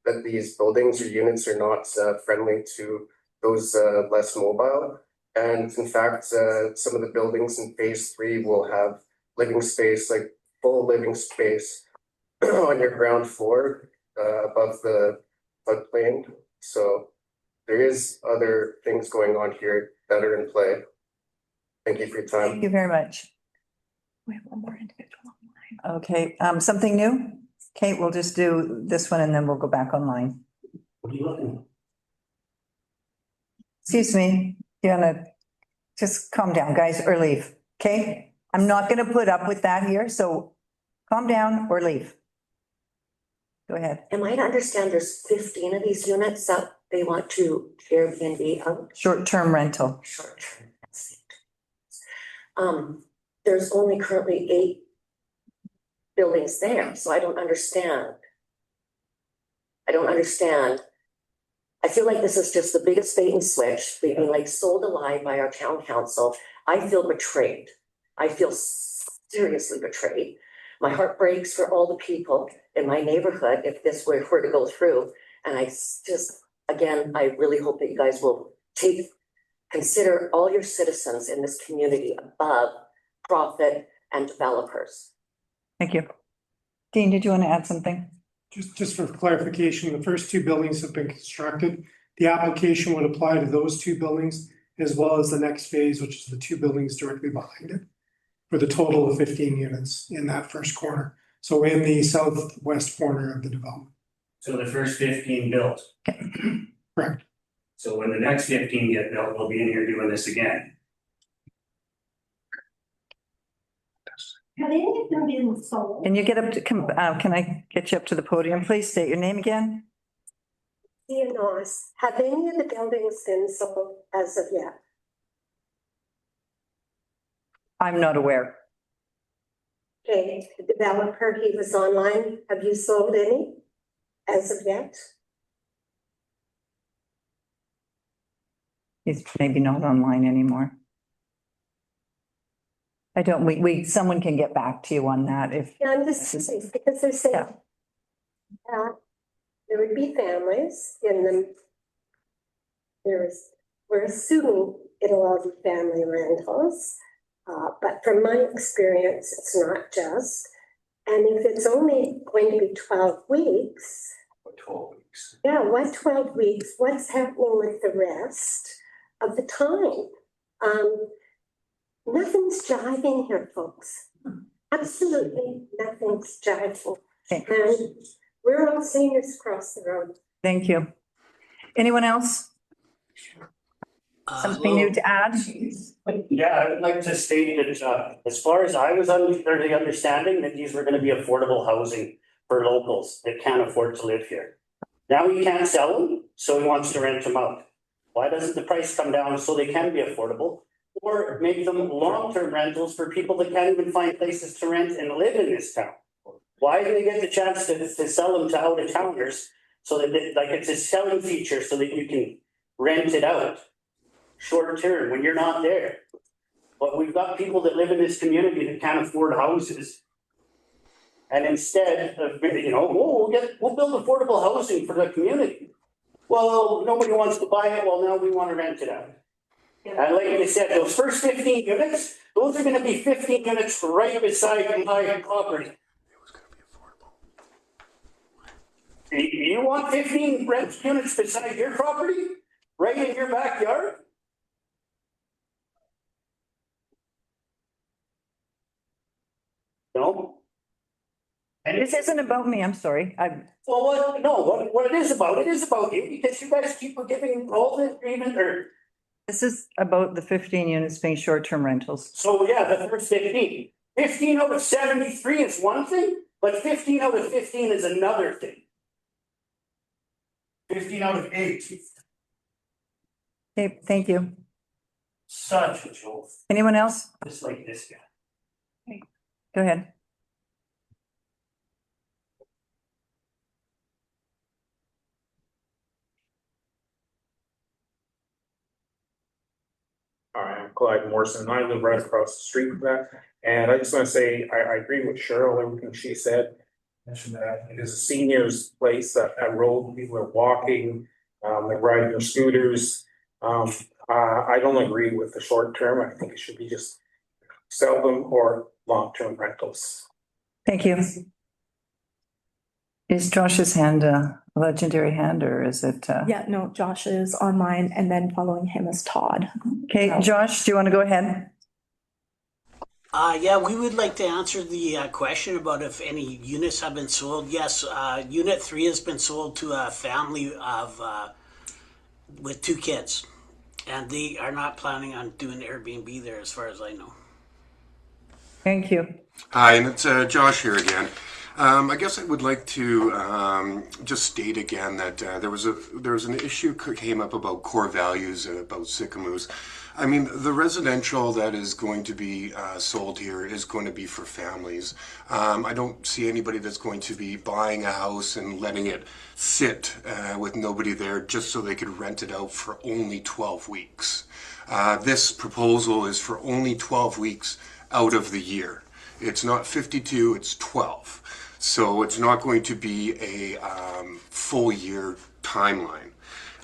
that these buildings or units are not friendly to those less mobile. And in fact, some of the buildings in phase 3 will have living space, like full living space on your ground floor above the floodplain. So there is other things going on here that are in play. Thank you for your time. Thank you very much. We have one more individual online. Okay, something new? Kate, we'll just do this one and then we'll go back online. What are you looking? Excuse me, you wanna just calm down, guys, or leave, okay? I'm not gonna put up with that here, so calm down or leave. Go ahead. Am I to understand there's 15 of these units that they want to Airbnb out? Short-term rental. Short-term. There's only currently 8 buildings there, so I don't understand. I feel like this is just the biggest bait and switch. We've been like sold a lie by our town council. I feel betrayed. I feel seriously betrayed. My heart breaks for all the people in my neighborhood if this were to go through. And I just, again, I really hope that you guys will consider all your citizens in this community above profit and developers. Thank you. Dean, did you want to add something? Just for clarification, the first 2 buildings have been constructed. The application would apply to those 2 buildings as well as the next phase, which is the 2 buildings directly behind it, for the total of 15 units in that first corner. So in the southwest corner of the development. So the first 15 built. Correct. So when the next 15 get built, we'll be in here doing this again. Have any of them been sold? Can you get up to, can I get you up to the podium, please? State your name again. Nos, have any of the buildings been sold as of yet? I'm not aware. Okay, the developer, he was online. Have you sold any as of yet? He's maybe not online anymore. I don't, someone can get back to you on that if. Yeah, I'm just saying, because they're saying that there would be families in them. We're assuming it'll all be family rentals. But from my experience, it's not just. And if it's only going to be 12 weeks. What 12 weeks? Yeah, what 12 weeks? What's happening with the rest of the time? Nothing's jiving here, folks. Absolutely nothing's jiving. Okay. And we're all seniors across the road. Thank you. Anyone else? Something new to add? Yeah, I would like to state that as far as I was under the understanding that these were going to be affordable housing for locals that can't afford to live here. Now he can't sell them, so he wants to rent them out. Why doesn't the price come down so they can be affordable? Or make them long-term rentals for people that can't even find places to rent and live in this town? Why do they get the chance to sell them to out-of-towners so that like it's a selling feature so that you can rent it out short term when you're not there? But we've got people that live in this community that can't afford houses. And instead of, we'll build affordable housing for the community. Well, nobody wants to buy it. Well, now we want to rent it out. And like you said, those first 15 units, those are going to be 15 units right beside my property. You want 15 rent units beside your property? Right in your backyard? No? And This isn't about me, I'm sorry. well, what it is about you, because you guys keep giving all the agreement or, This is about the 15 units being short-term rentals. so yeah, the first 15. 15 out of 73 is one thing, but 15 out of 15 is another thing. 15 out of 8. Okay, thank you. Such a joke, Anyone else? just like this guy. Go ahead. Hi, I'm Clyde Morrison, I live right across the street from that, and I just wanna say, I agree with Cheryl, everything she said. Mentioned that it is a seniors place, that road, people are walking, they're riding their scooters. I don't agree with the short term, I think it should be just seldom or long-term rentals. Thank you. Is Josh's hand a legendary hand or is it? Yeah, no, Josh is on mine and then following him is Todd. Okay, Josh, do you want to go ahead? Yeah, we would like to answer the question about if any units have been sold. Yes, Unit 3 has been sold to a family of with 2 kids, and they are not planning on doing Airbnb there, as far as I know. Thank you. Hi, and it's Josh here again. I guess I would like to just state again that there was an issue came up about core values about Sicamous. I mean, the residential that is going to be sold here is going to be for families. I don't see anybody that's going to be buying a house and letting it sit with nobody there just so they could rent it out for only 12 weeks. This proposal is for only 12 weeks out of the year. It's not 52, it's 12. So it's not going to be a full year timeline.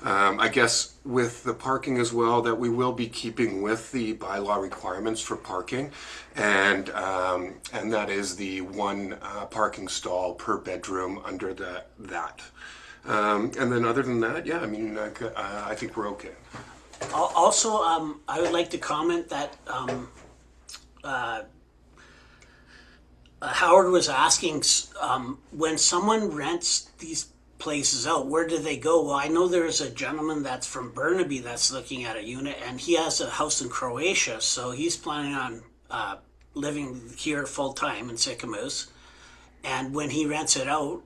I guess with the parking as well, that we will be keeping with the bylaw requirements for parking, and that is the 1 parking stall per bedroom under that. And then other than that, yeah, I mean, I think we're okay. Also, I would like to comment that Howard was asking, when someone rents these places out, where do they go? Well, I know there's a gentleman that's from Burnaby that's looking at a unit, and he has a house in Croatia, so he's planning on living here full-time in Sicamous. And when he rents it out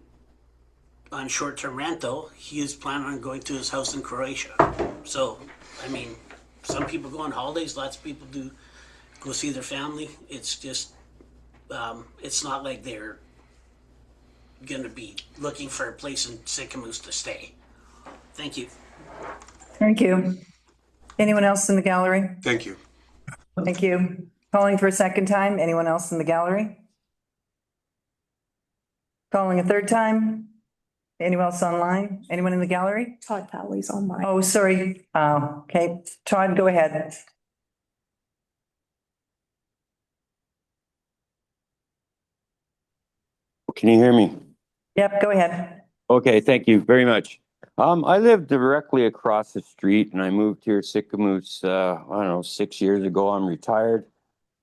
on short-term rental, he is planning on going to his house in Croatia. So, I mean, some people go on holidays, lots of people do go see their family. It's just, it's not like they're going to be looking for a place in Sicamous to stay. Thank you. Thank you. Anyone else in the gallery? Thank you. Thank you. Calling for a second time. Anyone else in the gallery? Calling a third time. Anyone else online? Anyone in the gallery? Todd Fowley's online. Oh, sorry. Okay. Todd, go ahead. Can you hear me? Yep, go ahead. Okay, thank you very much. I live directly across the street and I moved here Sicamous, I don't know, 6 years ago. I'm retired.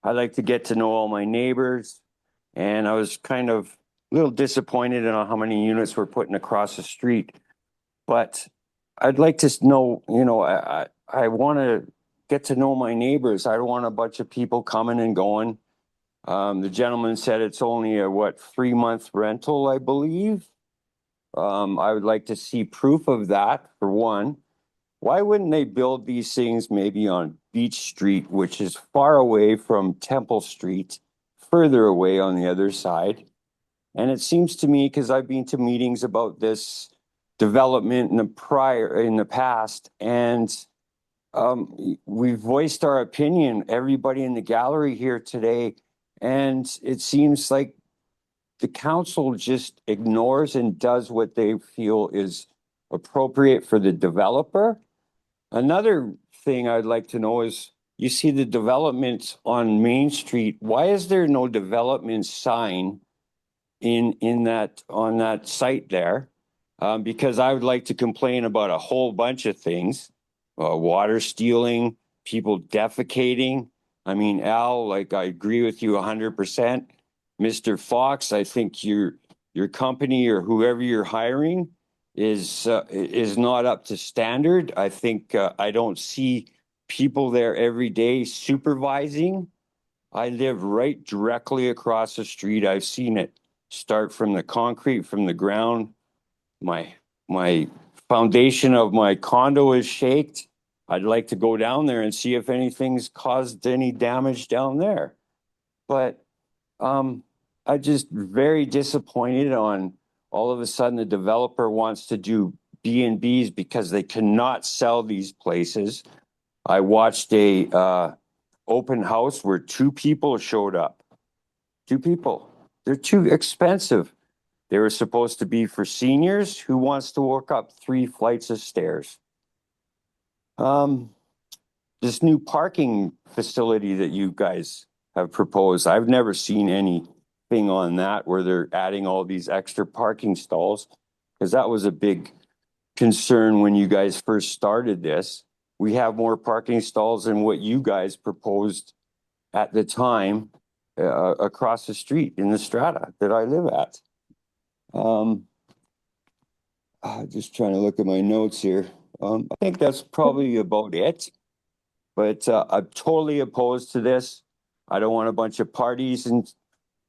I like to get to know all my neighbors, and I was kind of a little disappointed in how many units we're putting across the street. But I'd like to know, I want to get to know my neighbors. I don't want a bunch of people coming and going. The gentleman said it's only a 3-month rental, I believe. I would like to see proof of that, for one. Why wouldn't they build these things maybe on Beach Street, which is far away from Temple Street, further away on the other side? And it seems to me, because I've been to meetings about this development in the past, and we've voiced our opinion, everybody in the gallery here today, and it seems like the council just ignores and does what they feel is appropriate for the developer. Another thing I'd like to know is, you see the developments on Main Street. Why is there no development sign on that site there? Because I would like to complain about a whole bunch of things, water stealing, people defecating. I mean, Al, like, I agree with you 100%. Mr. Fox, I think your company or whoever you're hiring is not up to standard. I think I don't see people there every day supervising. I live right directly across the street. I've seen it start from the concrete, from the ground. My foundation of my condo is shaked. I'd like to go down there and see if anything's caused any damage down there. But I just very disappointed on all of a sudden the developer wants to do B&Bs because they cannot sell these places. I watched a open house where 2 people showed up. 2 people. They're too expensive. They were supposed to be for seniors. Who wants to walk up 3 flights of stairs? This new parking facility that you guys have proposed, I've never seen anything on that where they're adding all these extra parking stalls, because that was a big concern when you guys first started this. We have more parking stalls than what you guys proposed at the time across the street in the strata that I live at. Just trying to look at my notes here. I think that's probably about it. But I'm totally opposed to this. I don't want a bunch of parties and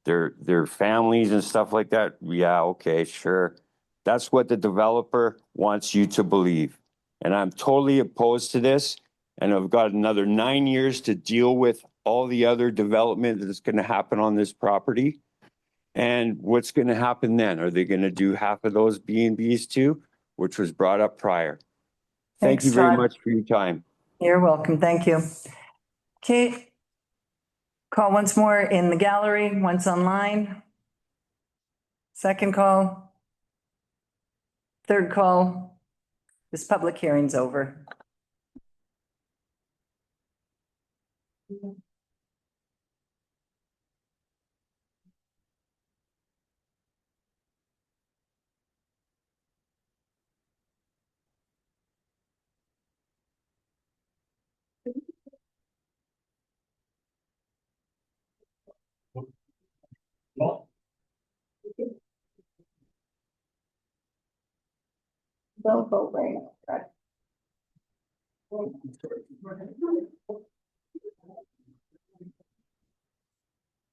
their families and stuff like that. Yeah, okay, sure. That's what the developer wants you to believe. And I'm totally opposed to this. And I've got another 9 years to deal with all the other development that's going to happen on this property. And what's going to happen then? Are they going to do half of those B&Bs too, which was brought up prior? Thank you very much for your time. You're welcome. Thank you. Okay. Call once more in the gallery, once online. Second call. Third call. This public hearing's over. Don't vote right now.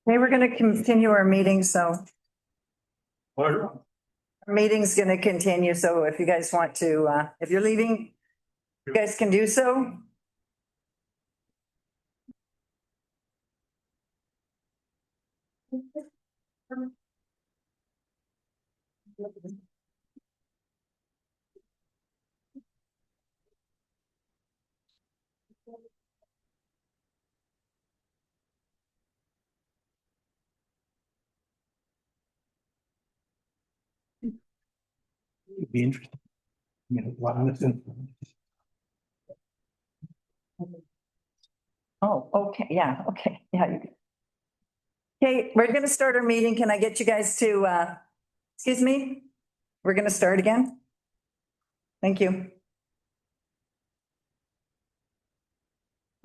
Okay, we're going to continue our meeting, so. Our meeting's going to continue, so if you guys want to, if you're leaving, you guys can do so. It'd be interesting. You know, a lot of this. Oh, okay, yeah, okay, yeah. Okay, we're gonna start our meeting. Can I get you guys to, excuse me? We're gonna start again. Thank you.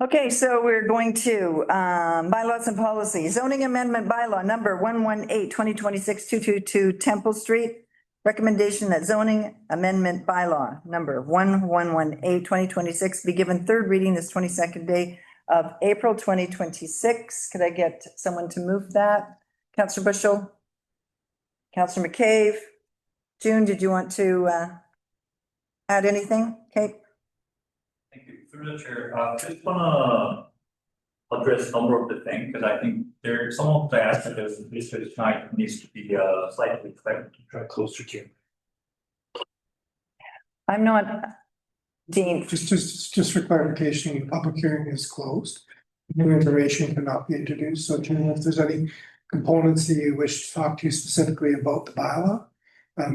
Okay, so we're going to, bylaws and policies, zoning amendment bylaw number 118-2026-222 Temple Street. Recommendation that zoning amendment bylaw number 1118-2026 be given third reading this 22nd day of April 2026. Could I get someone to move that? Councillor Bushel? Councillor McCabe? June, did you want to add anything? Okay. Thank you. Through the chair, just wanna address a number of the things, because I think there some of the aspects of this tonight needs to be slightly clear. Try closer to. I'm not, Dean. Just for clarification, the public hearing is closed. New information cannot be introduced, so Jim, if there's any components that you wish to talk to specifically about the bylaw,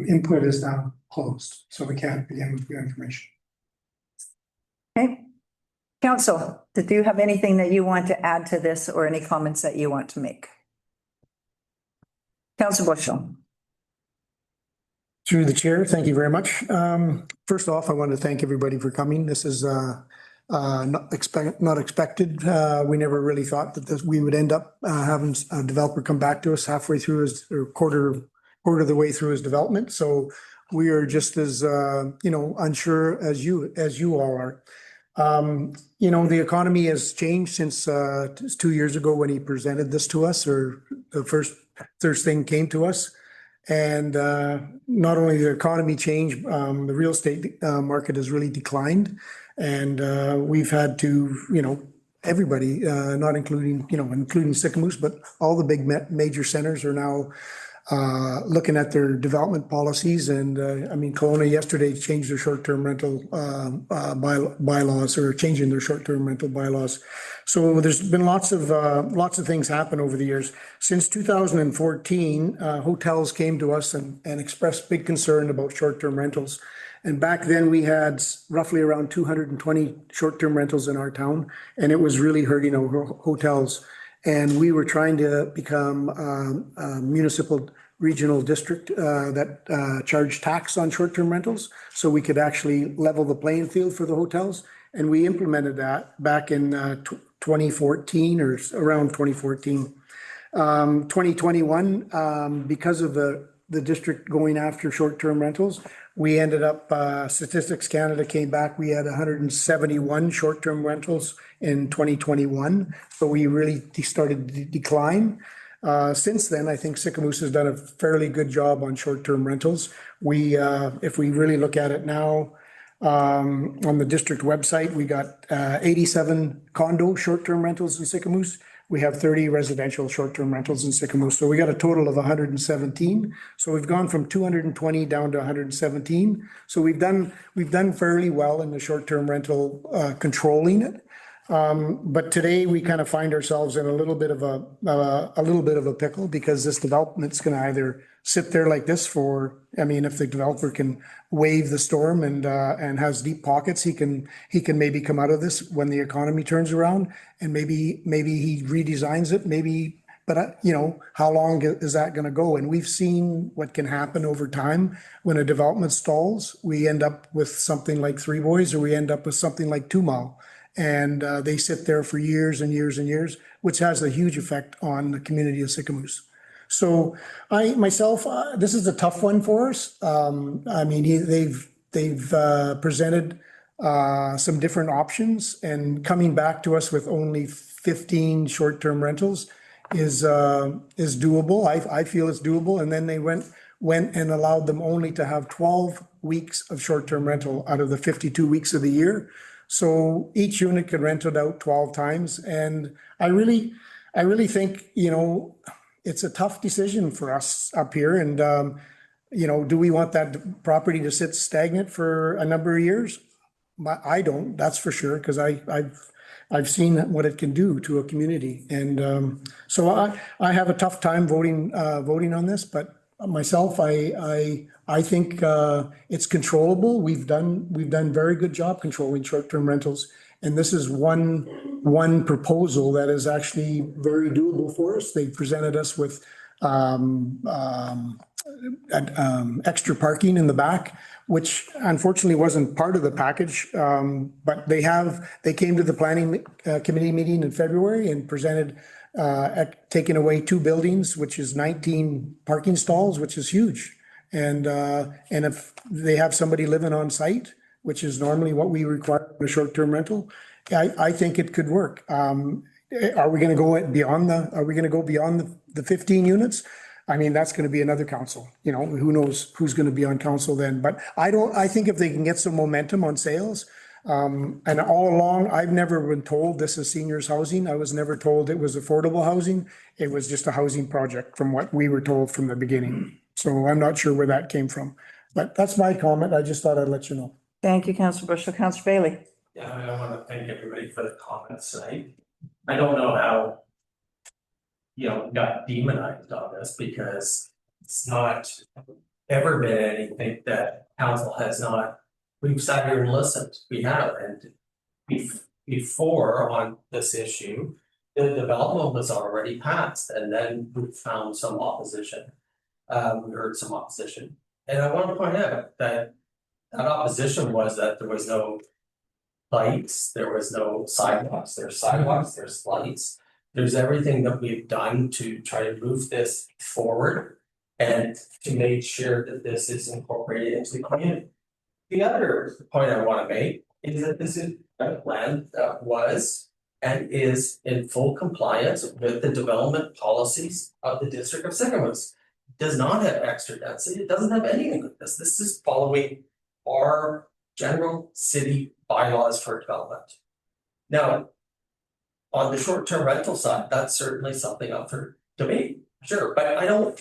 input is now closed, so we can't begin with new information. Okay. Council, did you have anything that you want to add to this or any comments that you want to make? Councillor Bushel. Through the chair, thank you very much. First off, I want to thank everybody for coming. This is not expected. We never really thought that we would end up having a developer come back to us halfway through or quarter of the way through his development. So we are just as unsure as you all are. The economy has changed since 2 years ago when he presented this to us, or the first thing came to us. And not only the economy changed, the real estate market has really declined. And we've had to, everybody, not including Sicamous, but all the big major centers are now looking at their development policies. And Kelowna yesterday changed their short-term rental bylaws, or changing their short-term rental bylaws. So there's been lots of things happen over the years. Since 2014, hotels came to us and expressed big concern about short-term rentals. And back then we had roughly around 220 short-term rentals in our town, and it was really hurting our hotels. And we were trying to become a municipal regional district that charged tax on short-term rentals, so we could actually level the playing field for the hotels. And we implemented that back in 2014 or around 2014. 2021, because of the district going after short-term rentals, we ended up, Statistics Canada came back, we had 171 short-term rentals in 2021. So we really started to decline. Since then, I think Sicamous has done a fairly good job on short-term rentals. If we really look at it now, on the district website, we got 87 condo short-term rentals in Sicamous. We have 30 residential short-term rentals in Sicamous. So we got a total of 117. So we've gone from 220 down to 117. So we've done fairly well in the short-term rental, controlling it. But today we kind of find ourselves in a little bit of a pickle, because this development's going to either sit there like this if the developer can wave the storm and has deep pockets, he can maybe come out of this when the economy turns around, and maybe he redesigns it, but how long is that going to go? And we've seen what can happen over time when a development stalls. We end up with something like Three Boys, or we end up with something like 2 Mile. And they sit there for years and years and years, which has a huge effect on the community of Sicamous. So this is a tough one for us. They've presented some different options, and coming back to us with only 15 short-term rentals is doable. I feel it's doable. And then they went and allowed them only to have 12 weeks of short-term rental out of the 52 weeks of the year. So each unit could rent it out 12 times. And I really think, it's a tough decision for us up here. And, do we want that property to sit stagnant for a number of years? I don't, that's for sure, because I've seen what it can do to a community. And so I have a tough time voting on this, but myself, I think it's controllable. We've done very good job controlling short-term rentals, and this is one proposal that is actually very doable for us. They presented us with extra parking in the back, which unfortunately wasn't part of the package. But they came to the planning committee meeting in February and presented taking away 2 buildings, which is 19 parking stalls, which is huge. And if they have somebody living on site, which is normally what we require in a short-term rental, I think it could work. Are we going to go beyond the 15 units? That's going to be another council. Who knows who's going to be on council then? But I think if they can get some momentum on sales, and all along, I've never been told this is seniors housing. I was never told it was affordable housing. It was just a housing project from what we were told from the beginning. So I'm not sure where that came from, but that's my comment. I just thought I'd let you know. Thank you, Councillor Bushel. Councillor Bailey. Yeah, I want to thank everybody for the comments tonight. I don't know how, got demonized on this, because it's not ever been anything that council has not, we've sat here and listened. We have, and before on this issue, the development was already passed, and then we found some opposition. We heard some opposition, and I want to point out that opposition was that there was no lights, there was no sidewalks, there's sidewalks, there's lights. There's everything that we've done to try to move this forward and to make sure that this is incorporated into the community. The other point I want to make is that this is a land that was and is in full compliance with the development policies of the District of Sycamoose. Does not have extra density, it doesn't have anything like this. This is following our general city bylaws for development. Now, on the short-term rental side, that's certainly something up for debate, sure, but I don't.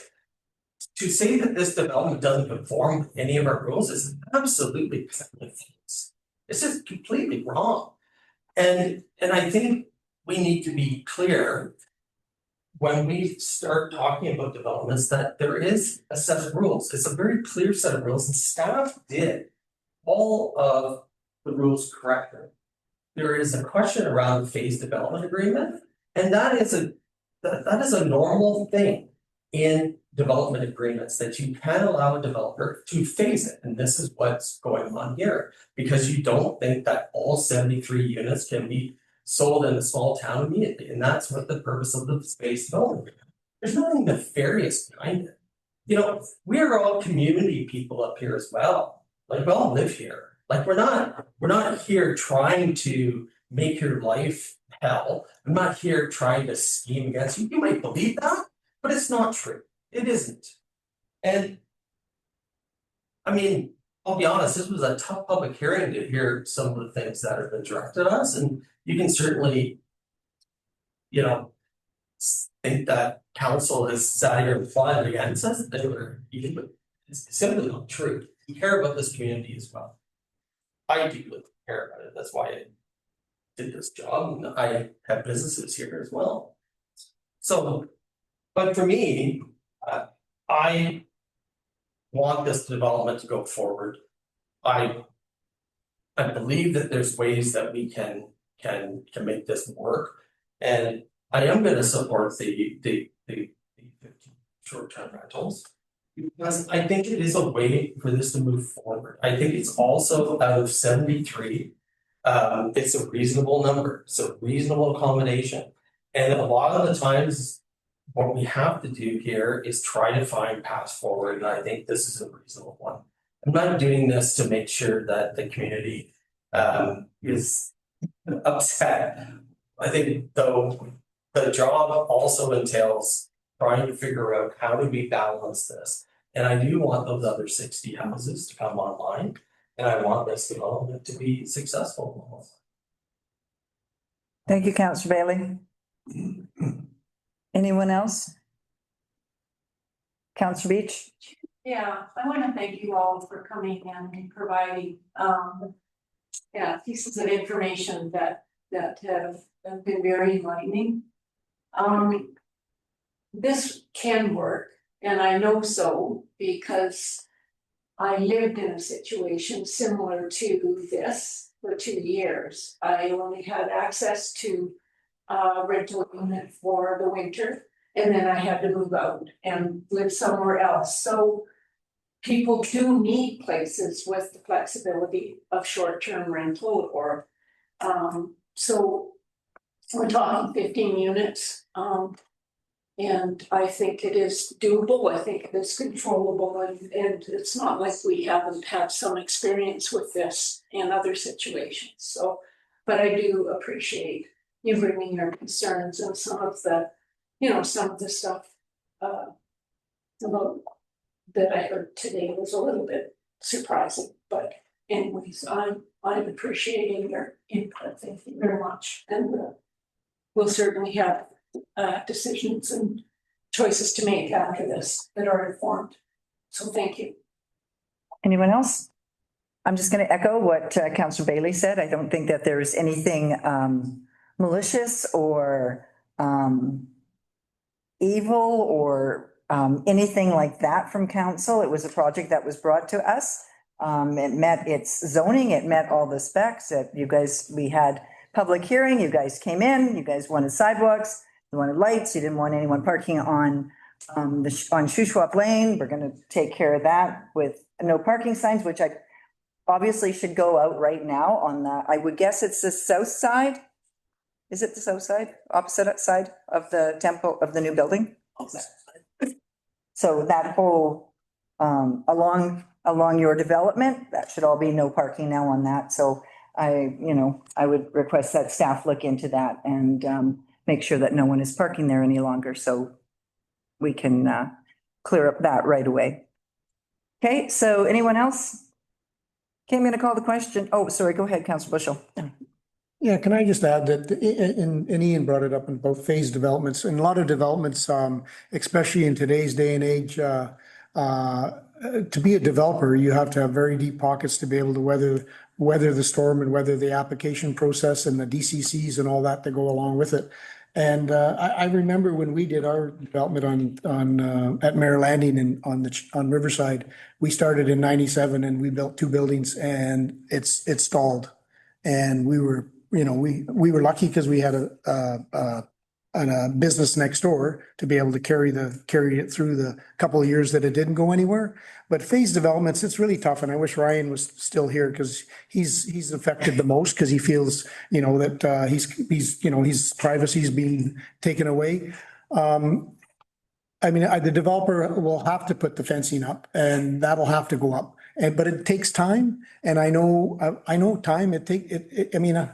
To say that this development doesn't conform with any of our rules is absolutely false. It's just completely wrong. And I think we need to be clear when we start talking about developments that there is a set of rules. It's a very clear set of rules, and staff did all of the rules correctly. There is a question around the phase development agreement, and that is a normal thing in development agreements, that you can allow a developer to phase it. And this is what's going on here, because you don't think that all 73 units can be sold in a small town immediately. And that's what the purpose of the phase development agreement. There's nothing nefarious behind it. You know, we're all community people up here as well. Like, we all live here. Like, we're not here trying to make your life hell. I'm not here trying to scheme against you. You might believe that, but it's not true. It isn't. And I mean, I'll be honest, this was a tough public hearing to hear some of the things that have been directed at us. And you can certainly, you know, think that council has sat here and fought against us. It's simply not true. We care about this community as well. I deeply care about it. That's why I did this job, and I have businesses here as well. So, but for me, I want this development to go forward. I believe that there's ways that we can make this work, and I am going to support the short-term rentals, because I think it is a way for this to move forward. I think it's also, out of 73, it's a reasonable number. It's a reasonable accommodation. And a lot of the times, what we have to do here is try to find paths forward. And I think this is a reasonable one. I'm not doing this to make sure that the community is upset. I think, though, the job also entails trying to figure out how do we balance this. And I do want those other 60 houses to come online, and I want this development to be successful. Thank you, Councillor Bailey. Anyone else? Councillor Beach? Yeah, I want to thank you all for coming and providing pieces of information that have been very enlightening. This can work, and I know so because I lived in a situation similar to this for 2 years. I only had access to rental unit for the winter, and then I had to move out and live somewhere else. So people do need places with the flexibility of short-term rental, or so we're talking 15 units. And I think it is doable. I think it is controllable, and it's not like we haven't had some experience with this in other situations. So, but I do appreciate you bringing your concerns, and some of the stuff about that I heard today was a little bit surprising. But anyways, I'm appreciating your input. Thank you very much, and we'll certainly have decisions and choices to make after this that are informed. So thank you. Anyone else? I'm just going to echo what Councillor Bailey said. I don't think that there is anything malicious or evil or anything like that from council. It was a project that was brought to us. It met its zoning. It met all the specs that we had public hearing. You guys came in. You guys wanted sidewalks. You wanted lights. You didn't want anyone parking on Shuswap Lane. We're going to take care of that with no parking signs, which obviously should go out right now on the, I would guess it's the south side. Is it the south side, opposite side of the temple, of the new building? So that whole, along your development, that should all be no parking now on that. So I would request that staff look into that and make sure that no one is parking there any longer, so we can clear up that right away. Okay, so anyone else? Okay, I'm going to call the question. Oh, sorry, go ahead, Councilor Bushel. Yeah, can I just add that, and Ian brought it up in both phase developments, and a lot of developments, especially in today's day and age, to be a developer, you have to have very deep pockets to be able to weather the storm and weather the application process and the DCCs and all that go along with it. And I remember when we did our development on at Mare Landing and on Riverside, we started in 97 and we built 2 buildings and it stalled. And we were lucky because we had a business next door to be able to carry it through the couple of years that it didn't go anywhere. But phase developments, it's really tough. And I wish Ryan was still here because he's affected the most because he feels, that his privacy is being taken away. The developer will have to put the fencing up and that'll have to go up. But it takes time. And I know time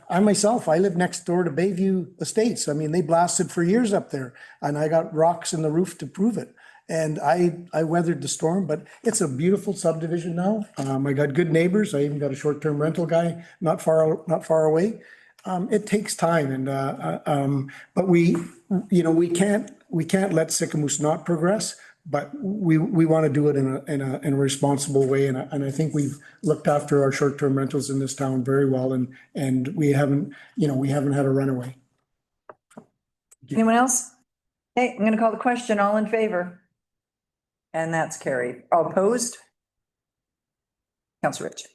I myself, I live next door to Bayview Estates. They blasted for years up there and I got rocks in the roof to prove it. And I weathered the storm, but it's a beautiful subdivision now. I got good neighbors. I even got a short-term rental guy not far away. It takes time but we can't let Sycamoose not progress, but we want to do it in a responsible way. And I think we've looked after our short-term rentals in this town very well and we haven't had a runaway. Anyone else? Hey, I'm going to call the question. All in favor? And that's carried. All opposed? Councilor Rich.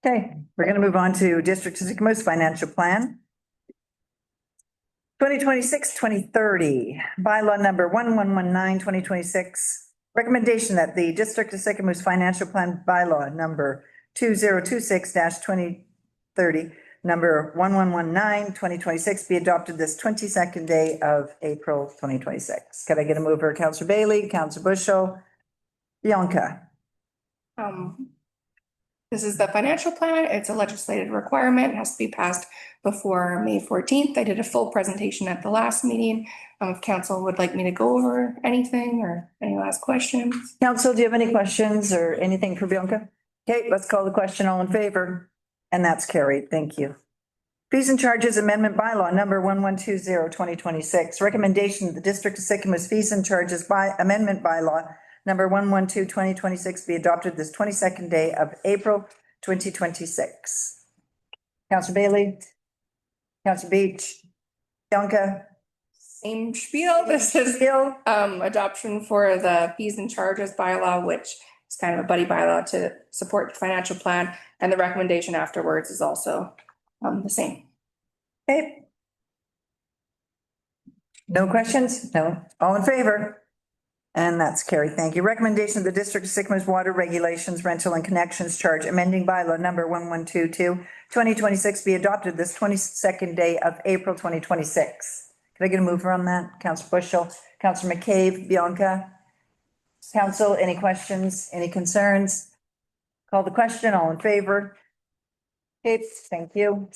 Okay, we're going to move on to District of Sycamoose Financial Plan. 2026-2030, bylaw number 1119, 2026. Recommendation that the District of Sycamoose Financial Plan bylaw number 2026-2030, number 1119, 2026 be adopted this 22nd day of April 2026. Could I get a mover? Councilor Bailey, Councilor Bushel, Bianca. This is the financial plan. It's a legislative requirement. It has to be passed before May 14th. I did a full presentation at the last meeting. If council would like me to go over anything or any last questions. Council, do you have any questions or anything for Bianca? Okay, let's call the question. All in favor? And that's carried. Thank you. Fees and charges amendment bylaw number 1120, 2026. Recommendation that the District of Sycamoose fees and charges by amendment bylaw number 112, 2026 be adopted this 22nd day of April 2026. Councilor Bailey, Councilor Beach, Bianca. Same spiel. This is adoption for the fees and charges bylaw, which is kind of a buddy bylaw to support the financial plan. And the recommendation afterwards is also the same. Okay. No questions? No. All in favor? And that's carried. Thank you. Recommendation of the District of Sycamoose Water Regulations, Rental and Connections Charge, amending bylaw number 1122, 2026 be adopted this 22nd day of April 2026. Could I get a mover on that? Councilor Bushel, Councilor McCabe, Bianca. Council, any questions, any concerns? Call the question. All in favor? Okay, thank you.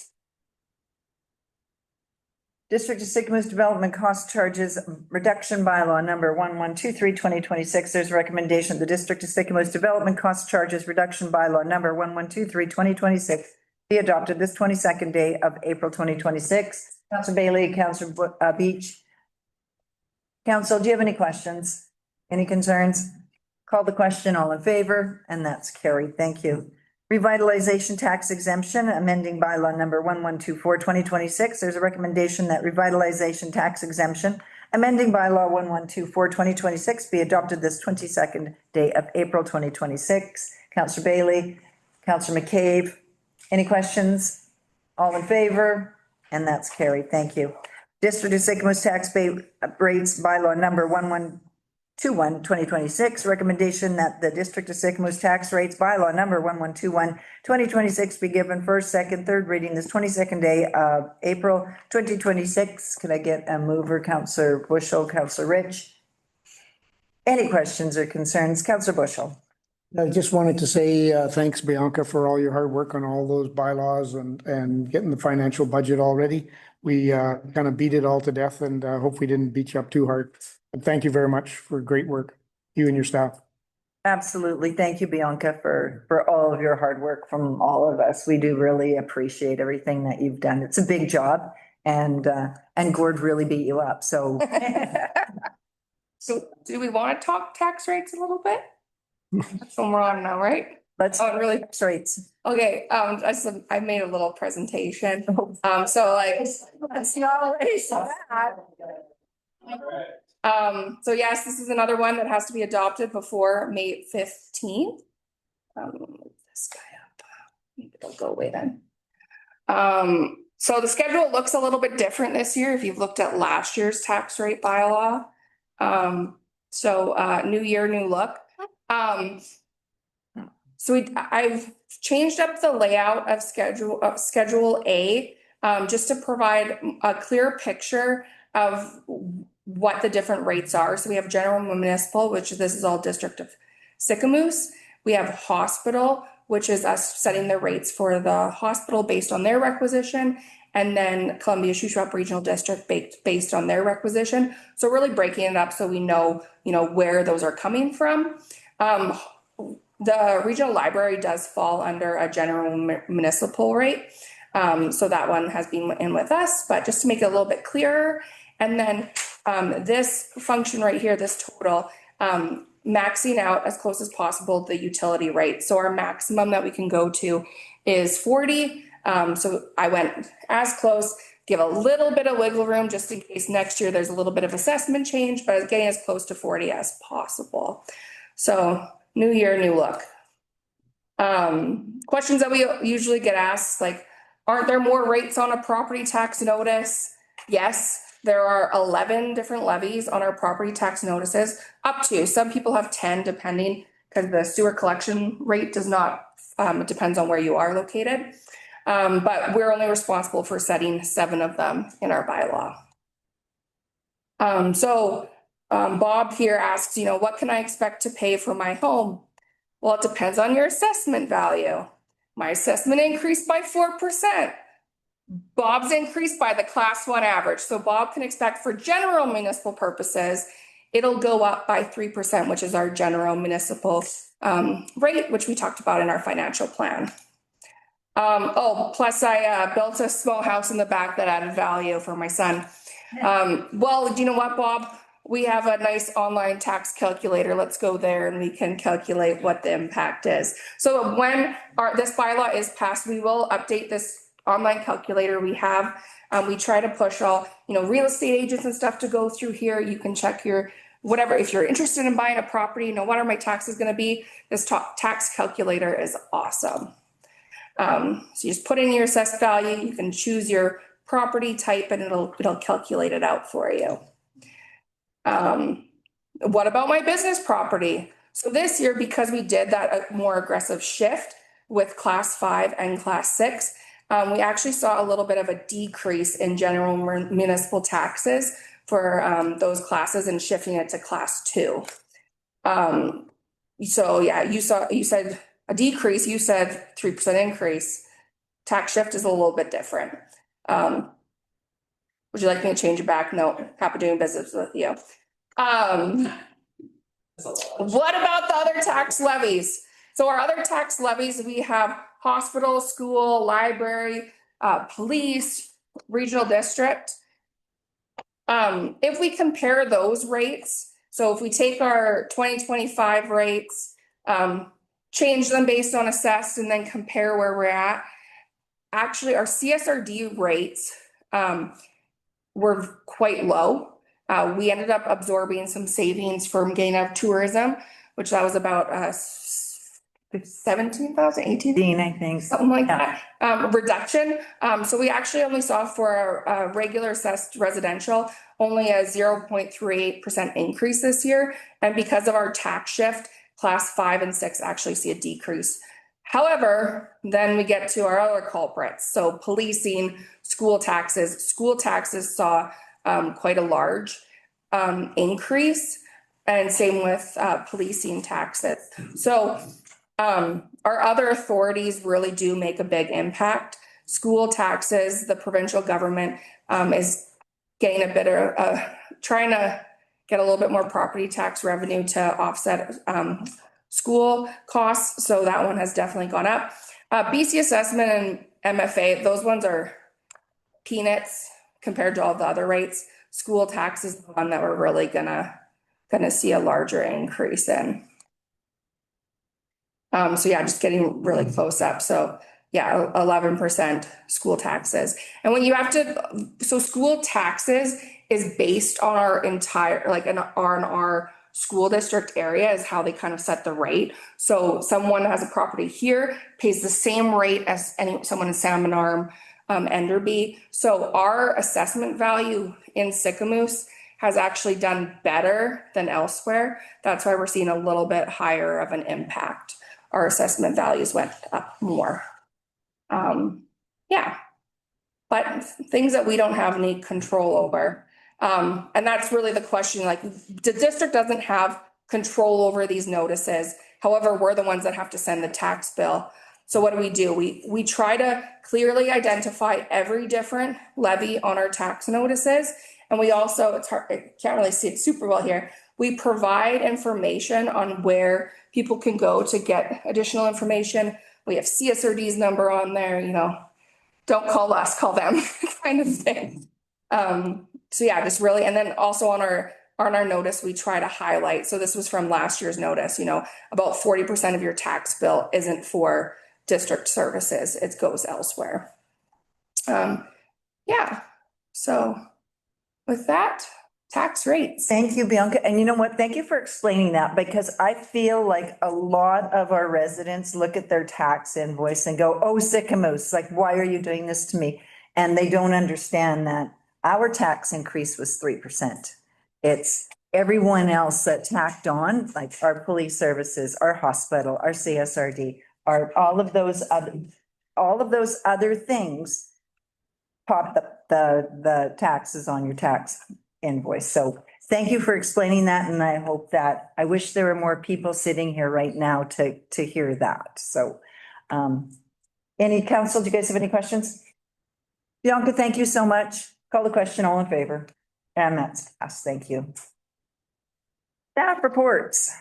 District of Sycamoose Development Cost Charges Reduction Bylaw number 1123, 2026. There's a recommendation of the District of Sycamoose Development Cost Charges Reduction Bylaw number 1123, 2026 be adopted this 22nd day of April 2026. Councilor Bailey, Councilor Beach. Council, do you have any questions? Any concerns? Call the question. All in favor? And that's carried. Thank you. Revitalization tax exemption, amending bylaw number 1124, 2026. There's a recommendation that revitalization tax exemption, amending bylaw 1124, 2026 be adopted this 22nd day of April 2026. Councilor Bailey, Councilor McCabe, any questions? All in favor? And that's carried. Thank you. District of Sycamoose tax rates bylaw number 2026, recommendation that the District of Sycamoose tax rates bylaw number 1121/2026 be given first, second, third reading this 22nd day of April 2026. Could I get a mover, Councillor Bushel, Councillor Rich? Any questions or concerns? Councillor Bushel. I just wanted to say thanks, Bianca, for all your hard work on all those bylaws and getting the financial budget already. We kind of beat it all to death and hope we didn't beat you up too hard. But thank you very much for great work, you and your staff. Absolutely. Thank you, Bianca, for all of your hard work from all of us. We do really appreciate everything that you've done. It's a big job and Gord really beat you up, so. So do we want to talk tax rates a little bit? That's what we're on now, right? Let's really tax rates. Okay, I made a little presentation. So like, let's not erase that. So yes, this is another one that has to be adopted before May 15th. This guy up. Maybe it'll go away then. So the schedule looks a little bit different this year if you've looked at last year's tax rate bylaw. New year, new look. I've changed up the layout of Schedule A, just to provide a clear picture of what the different rates are. So we have general municipal, which this is all District of Sycamoose. We have hospital, which is us setting the rates for the hospital based on their requisition, and then Columbia Shuswap Regional District based on their requisition. So really breaking it up so we know, where those are coming from. The regional library does fall under a general municipal rate. So that one has been in with us, but just to make it a little bit clearer. And then this function right here, this total, maxing out as close as possible the utility rate. So our maximum that we can go to is 40. So I went as close, give a little bit of wiggle room just in case next year there's a little bit of assessment change, but getting as close to 40 as possible. So new year, new look. Questions that we usually get asked, like, aren't there more rates on a property tax notice? Yes, there are 11 different levies on our property tax notices, up to, some people have 10 depending, because the sewer collection rate does not, it depends on where you are located. But we're only responsible for setting 7 of them in our bylaw. Bob here asks, what can I expect to pay for my home? Well, it depends on your assessment value. My assessment increased by 4%. Bob's increased by the class 1 average. So Bob can expect for general municipal purposes, it'll go up by 3%, which is our general municipal rate, which we talked about in our financial plan. Plus I built a small house in the back that added value for my son. Well, do you know what, Bob? We have a nice online tax calculator. Let's go there and we can calculate what the impact is. So when this bylaw is passed, we will update this online calculator we have. We try to push all, real estate agents and stuff to go through here. You can check your whatever. If you're interested in buying a property, what are my taxes going to be? This tax calculator is awesome. So you just put in your assessed value. You can choose your property type and it'll calculate it out for you. What about my business property? So this year, because we did that more aggressive shift with class 5 and class 6, we actually saw a little bit of a decrease in general municipal taxes for those classes and shifting it to class 2. So yeah, you said a decrease, you said 3% increase. Tax shift is a little bit different. Would you like me to change it back? No, happy doing business with you. What about the other tax levies? So our other tax levies, we have hospital, school, library, police, regional district. If we compare those rates, so if we take our 2025 rates, change them based on assessed and then compare where we're at, actually our CSRD rates were quite low. We ended up absorbing some savings from gain of tourism, which that was about 17,000, 18,000. Dean, I think. Something like that, reduction. So we actually only saw for a regular assessed residential, only a 0.38% increase this year. And because of our tax shift, class 5 and 6 actually see a decrease. However, then we get to our other culprits. So policing, school taxes. School taxes saw quite a large increase, and same with policing taxes. So our other authorities really do make a big impact. School taxes, the provincial government is getting a bit of trying to get a little bit more property tax revenue to offset school costs. So that one has definitely gone up. BC assessment and MFA, those ones are peanuts compared to all the other rates. School tax is the one that we're really gonna see a larger increase in. So yeah, just getting really close up. So yeah, 11% school taxes. And when you have to, so school taxes is based on our entire, like on our school district area is how they kind of set the rate. So someone has a property here, pays the same rate as someone in Salmon Arm, Enderby. So our assessment value in Sicamous has actually done better than elsewhere. That's why we're seeing a little bit higher of an impact. Our assessment values went up more. Yeah, but things that we don't have any control over. And that's really the question, like the district doesn't have control over these notices. However, we're the ones that have to send the tax bill. So what do? We try to clearly identify every different levy on our tax notices. And we also, it's hard, I can't really see it super well here. We provide information on where people can go to get additional information. We have CSRD's number on there, you know, don't call us, call them kind of thing. So yeah, just really, and then also on our notice, we try to highlight. So this was from last year's notice, you know, about 40% of your tax bill isn't for district services. It goes elsewhere. Yeah, so with that, tax rates. Thank you, Bianca. And you know what? Thank you for explaining that, because I feel like a lot of our residents look at their tax invoice and go, oh, Sicamous, like, why are you doing this to me? And they don't understand that our tax increase was 3%. It's everyone else that tacked on, like our police services, our hospital, our CSRD, all of those other things pop the taxes on your tax invoice. So thank you for explaining that. And I hope that, I wish there were more people sitting here right now to hear that. So any council, do you guys have any questions? Bianca, thank you so much. Call the question, all in favor. And that's passed. Thank you. Staff reports.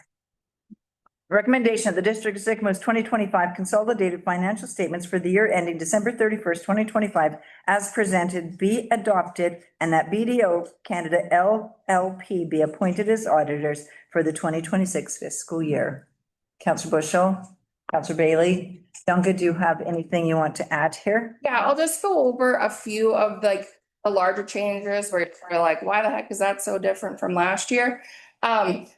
Recommendation of the District of Sicamous 2025 consolidated financial statements for the year ending December 31st, 2025 as presented be adopted, and that BDO Canada LLP be appointed as auditors for the 2026 fiscal year. Councillor Bushell, Councillor Bailey, Bianca, do you have anything you want to add here? Yeah, I'll just go over a few of like the larger changes where you're like, why the heck is that so different from last year?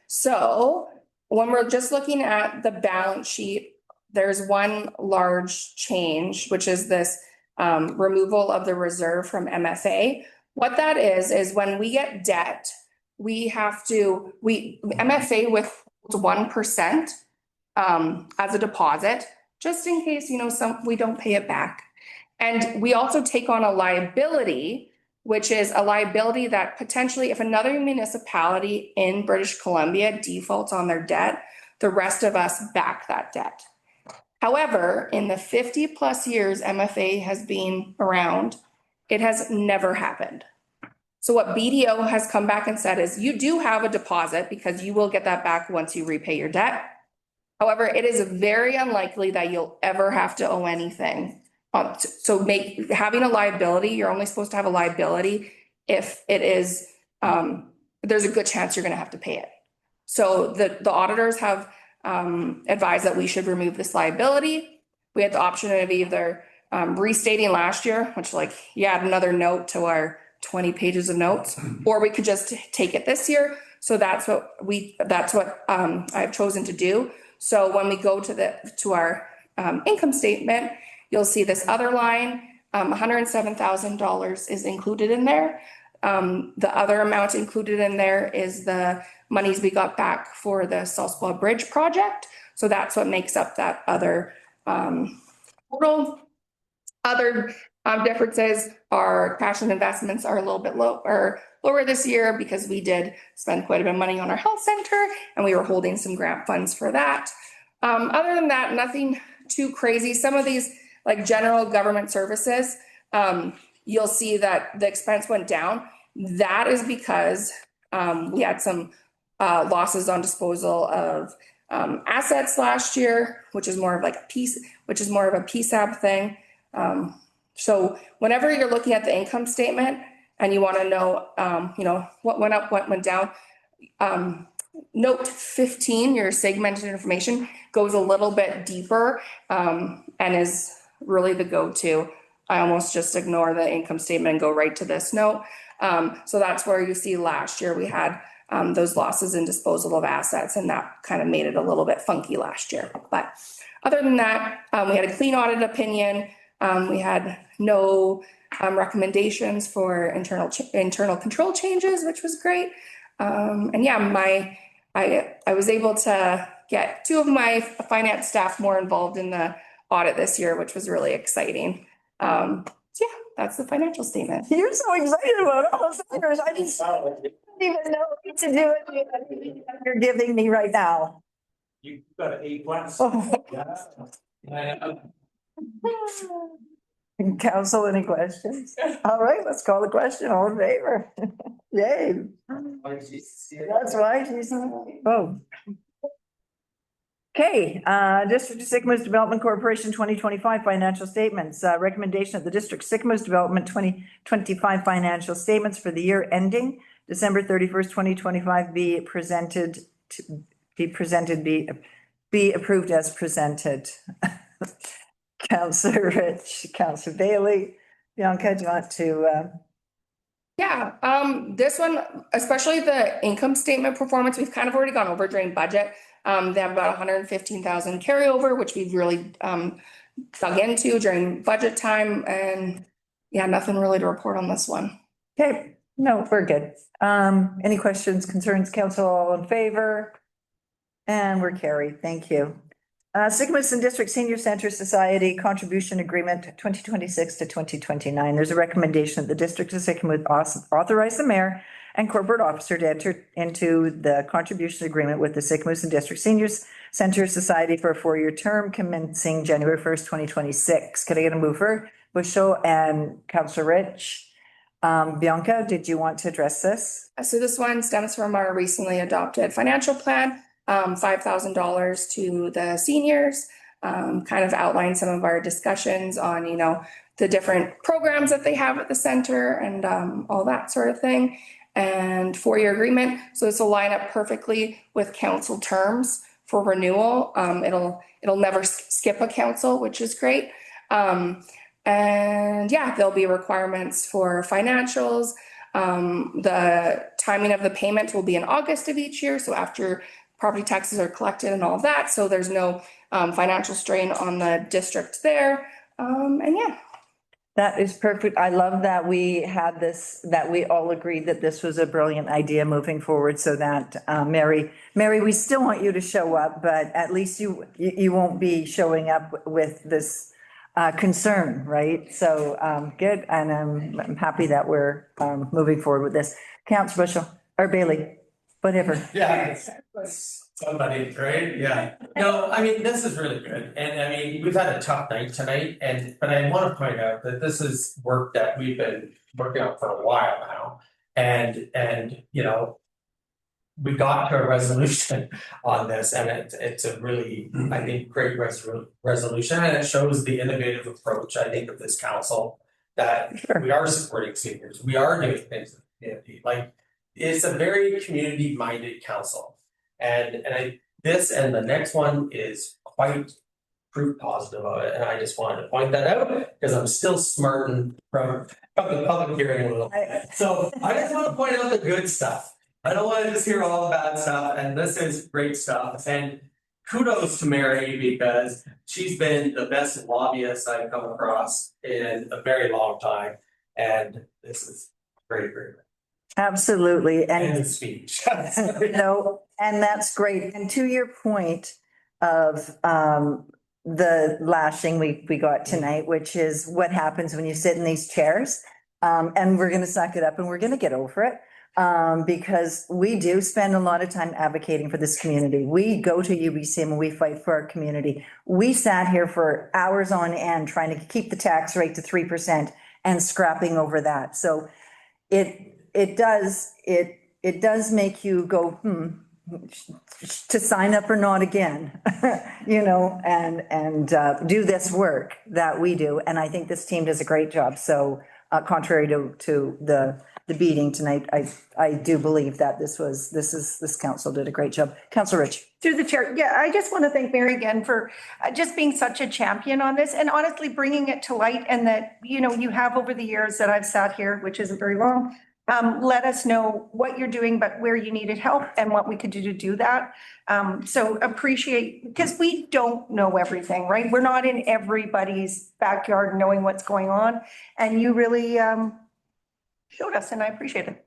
So when we're just looking at the balance sheet, there's one large change, which is this removal of the reserve from MFA. What that is when we get debt, we have to, MFA withholds 1% as a deposit, just in case, you know, we don't pay it back. And we also take on a liability, which is a liability that potentially if another municipality in British Columbia defaults on their debt, the rest of us back that debt. However, in the 50 plus years MFA has been around, it has never happened. So what BDO has come back and said is you do have a deposit because you will get that back once you repay your debt. However, it is very unlikely that you'll ever have to owe anything. So having a liability, you're only supposed to have a liability if it is, there's a good chance you're going to have to pay it. So the auditors have advised that we should remove this liability. We had the option of either restating last year, which like you add another note to our 20 pages of notes, or we could just take it this year. So that's what I've chosen to do. So when we go to our income statement, you'll see this other line, $107,000 is included in there. The other amount included in there is the monies we got back for the South Squaw Bridge project. So that's what makes up that other total. Other differences are cash and investments are a little bit lower this year because we did spend quite a bit of money on our health center and we were holding some grant funds for that. Other than that, nothing too crazy. Some of these like general government services, you'll see that the expense went down. That is because we had some losses on disposal of assets last year, which is more of like a PSAB thing. So whenever you're looking at the income statement and you want to know, what went up, what went down, note 15, your segmented information goes a little bit deeper and is really the go-to. I almost just ignore the income statement and go right to this note. So that's where you see last year we had those losses in disposal of assets, and that kind of made it a little bit funky last year. But other than that, we had a clean audit opinion. We had no recommendations for internal control changes, which was great. And yeah, I was able to get 2 of my finance staff more involved in the audit this year, which was really exciting. So yeah, that's the financial statement. You're so excited about all those figures. I didn't even know what to do with it. You're giving me right now. You got an A+. Council, any questions? All right, let's call the question. All in favor? Yay. That's right. Oh. Okay, District of Sycamoose Development Corporation 2025 financial statements. Recommendation of the District Sycamoose Development 2025 financial statements for the year ending December 31st, 2025 be approved as presented. Councillor Rich, Councillor Bailey, Bianca, do you want to? Yeah, this one, especially the income statement performance, we've kind of already gone over during budget. They have about 115,000 carryover, which we've really dug into during budget time, and yeah, nothing really to report on this one. Okay, no, we're good. Any questions, concerns, council, all in favor? And we're carried, thank you. Sycamoose and District Senior Center Society Contribution Agreement 2026 to 2029. There's a recommendation that the District of Sycamoose authorize the mayor and corporate officer to enter into the contribution agreement with the Sycamoose and District Senior Center Society for a 4-year term commencing January 1st, 2026. Can I get a mover? Bushel and Councillor Rich. Bianca, did you want to address this? So this one stems from our recently adopted financial plan. $5,000 to the seniors, kind of outline some of our discussions on, the different programs that they have at the center and all that sort of thing. And 4-year agreement. So this will line up perfectly with council terms for renewal. It'll never skip a council, which is great. And yeah, there'll be requirements for financials. The timing of the payment will be in August of each year. So after property taxes are collected and all of that. So there's no financial strain on the district there. And yeah. That is perfect. I love that we had this, that we all agreed that this was a brilliant idea moving forward so that, Mary, we still want you to show up, but at least you won't be showing up with this concern, right? So good. And I'm happy that we're moving forward with this. Councillor Bushel or Bailey, whatever. Yeah, somebody, right? Yeah. No, I mean, this is really good. And I mean, we've had a tough night tonight, but I want to point out that this is work that we've been working on for a while now. And we got to a resolution on this, and it's a really, I think, great resolution, and it shows the innovative approach, I think, of this council, that we are supporting seniors. We are doing things in the community. Like, it's a very community-minded council. And this and the next one is quite proof positive of it. And I just wanted to point that out because I'm still smarting from the public hearing a little. So I just want to point out the good stuff. I don't want to just hear all the bad stuff. And this is great stuff. And kudos to Mary because she's been the best lobbyist I've come across in a very long time. And this is great. Absolutely. And speech. No, and that's great. And to your point of the lashing we got tonight, which is what happens when you sit in these chairs. And we're gonna suck it up and we're gonna get over it. Because we do spend a lot of time advocating for this community. We go to UBC and we fight for our community. We sat here for hours on end trying to keep the tax rate to 3% and scrapping over that. So it does make you go, to sign up or not again, you know, and do this work that we do. And I think this team does a great job. So contrary to the beating tonight, I do believe that this council did a great job. Councillor Rich. Through the chair. Yeah, I just want to thank Mary again for just being such a champion on this and honestly bringing it to light, and that, you know, you have over the years that I've sat here, which isn't very long, let us know what you're doing, but where you needed help and what we could do to do that. So appreciate, because we don't know everything, right? We're not in everybody's backyard knowing what's going on. And you really showed us, and I appreciate it.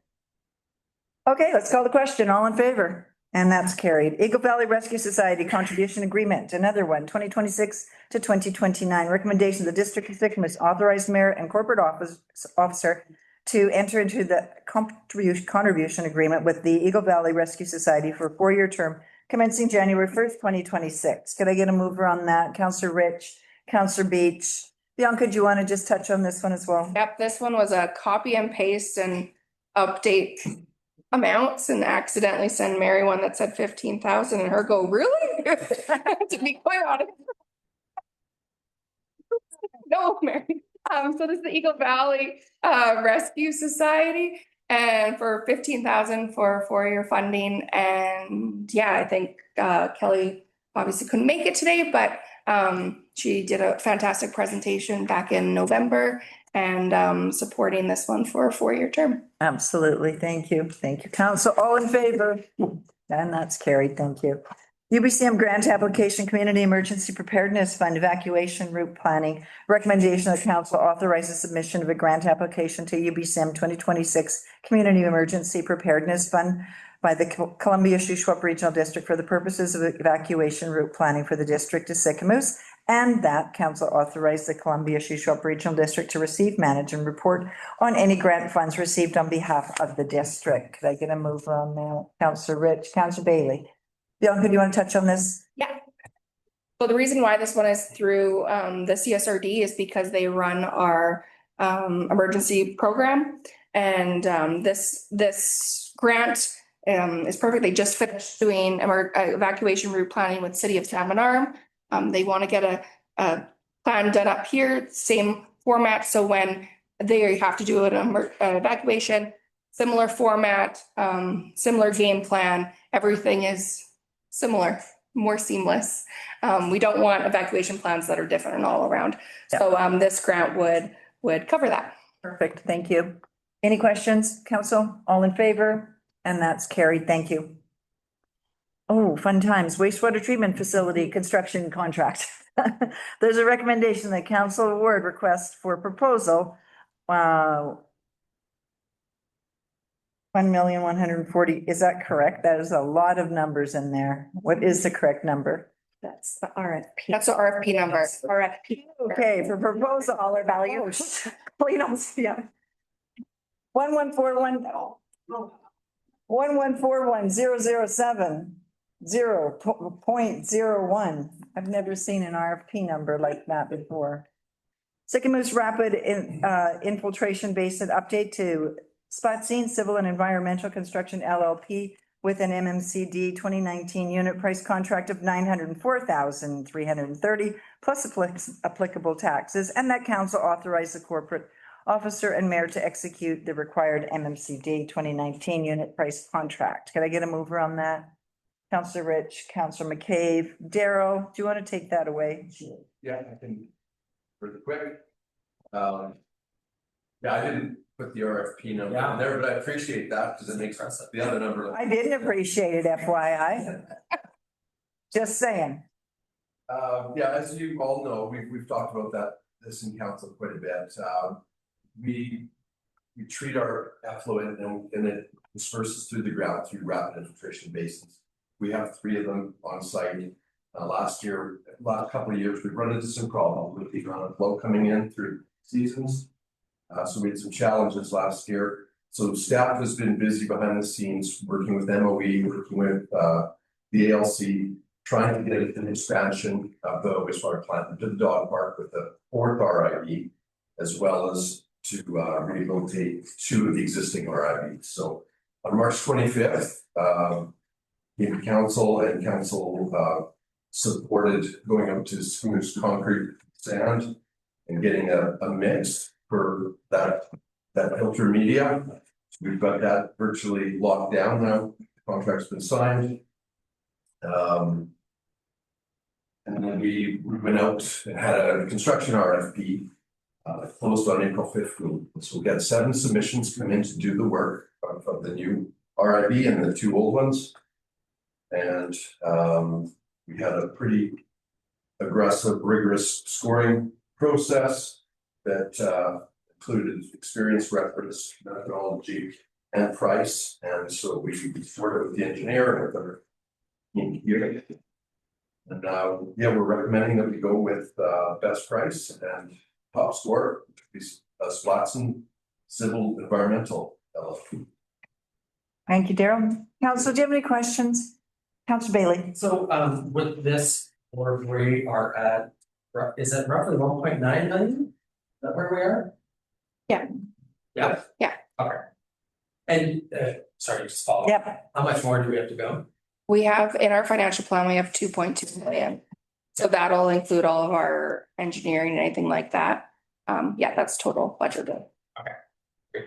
Okay, let's call the question. All in favor? And that's carried. Eagle Valley Rescue Society Contribution Agreement, another one, 2026 to 2029. Recommendation, the District of Sycamus authorized mayor and corporate officer to enter into the contribution agreement with the Eagle Valley Rescue Society for a 4-year term commencing January 1st, 2026. Could I get a mover on that? Councillor Rich, Councillor Beach. Bianca, do you want to just touch on this one as well? Yep, this one was a copy and paste and update amounts and accidentally send Mary one that said 15,000 and her go, really? To be quite honest. No, Mary. So this is the Eagle Valley Rescue Society, and for 15,000 for 4-year funding. And yeah, I think Kelly obviously couldn't make it today, but she did a fantastic presentation back in November and supporting this one for a 4-year term. Absolutely. Thank you. Thank you, Council. All in favor? And that's carried. Thank you. UBCM grant application, Community Emergency Preparedness Fund evacuation route planning. Recommendation of council authorizes submission of a grant application to UBCM 2026 Community Emergency Preparedness Fund by the Columbia Shuswap Regional District for the purposes of evacuation route planning for the district of Sycamus, and that council authorized the Columbia Shuswap Regional District to receive, manage, and report on any grant funds received on behalf of the district. Could I get a mover on that? Councillor Rich, Councillor Bailey. Bianca, do you want to touch on this? Yeah. So the reason why this one is through the CSRD is because they run our emergency program, and this grant is perfect. They just finished doing evacuation route planning with City of Salmon Arm. They want to get a plan done up here, same format. So when they have to do an evacuation, similar format, similar game plan, everything is similar, more seamless. We don't want evacuation plans that are different and all around. So this grant would cover that. Perfect. Thank you. Any questions, council? All in favor? And that's carried. Thank you. Oh, fun times. Wastewater treatment facility construction contract. There's a recommendation that council award request for proposal. Wow. 1,140,000. Is that correct? That is a lot of numbers in there. What is the correct number? That's the RFP. That's the RFP number. RFP. Okay, for proposal. Dollar value. Yeah. 1141007 0.01. I've never seen an RFP number like that before. Sycamus Rapid Infiltration Basin update to Spotsine Civil and Environmental Construction LLP with an MMCD 2019 unit price contract of 904,330 plus applicable taxes, and that council authorized the corporate officer and mayor to execute the required MMCD 2019 unit price contract. Can I get a mover on that? Councillor Rich, Councillor McCabe, Darryl, do you want to take that away? Yeah, I can really quick. Yeah, I didn't put the RFP number in there, but I appreciate that because it makes the other number. I didn't appreciate it, FYI. Just saying. Yeah, as you all know, we've talked about this in council quite a bit. We treat our effluent and it disperses through the ground through rapid infiltration basins. We have 3 of them on site. Last couple of years, we've run into some problems with the amount of flow coming in through seasons. So we had some challenges last year. So staff has been busy behind the scenes, working with MOE, working with the ALC, trying to get an expansion of the wastewater plant into the dog park with the 4th RIB, as well as to rehabilitate 2 of the existing RIBs. So on March 25th, the council supported going up to smooth concrete sand and getting a mix for that filter media. We've got that virtually locked down now. The contract's been signed. And then we went out and had a construction RFP closed on April 15th. So we got 7 submissions come in to do the work of the new RIB and the 2 old ones. And we had a pretty aggressive, rigorous scoring process that included experience, reference, methodology, and price. And so we worked with the engineer with our team. And yeah, we're recommending that we go with best price and top score, which is Watson Civil Environmental LLP. Thank you, Daryl. Council, do you have any questions? Councilor Bailey. So with this, where we are at, is it roughly 1.9 million? Is that where we are? Yeah. Yeah? Yeah. Okay. And sorry, just follow up. Yep. How much more do we have to go? We have, in our financial plan, we have 2.2 million. So that'll include all of our engineering and anything like that. Yeah, that's total budgeted. Okay.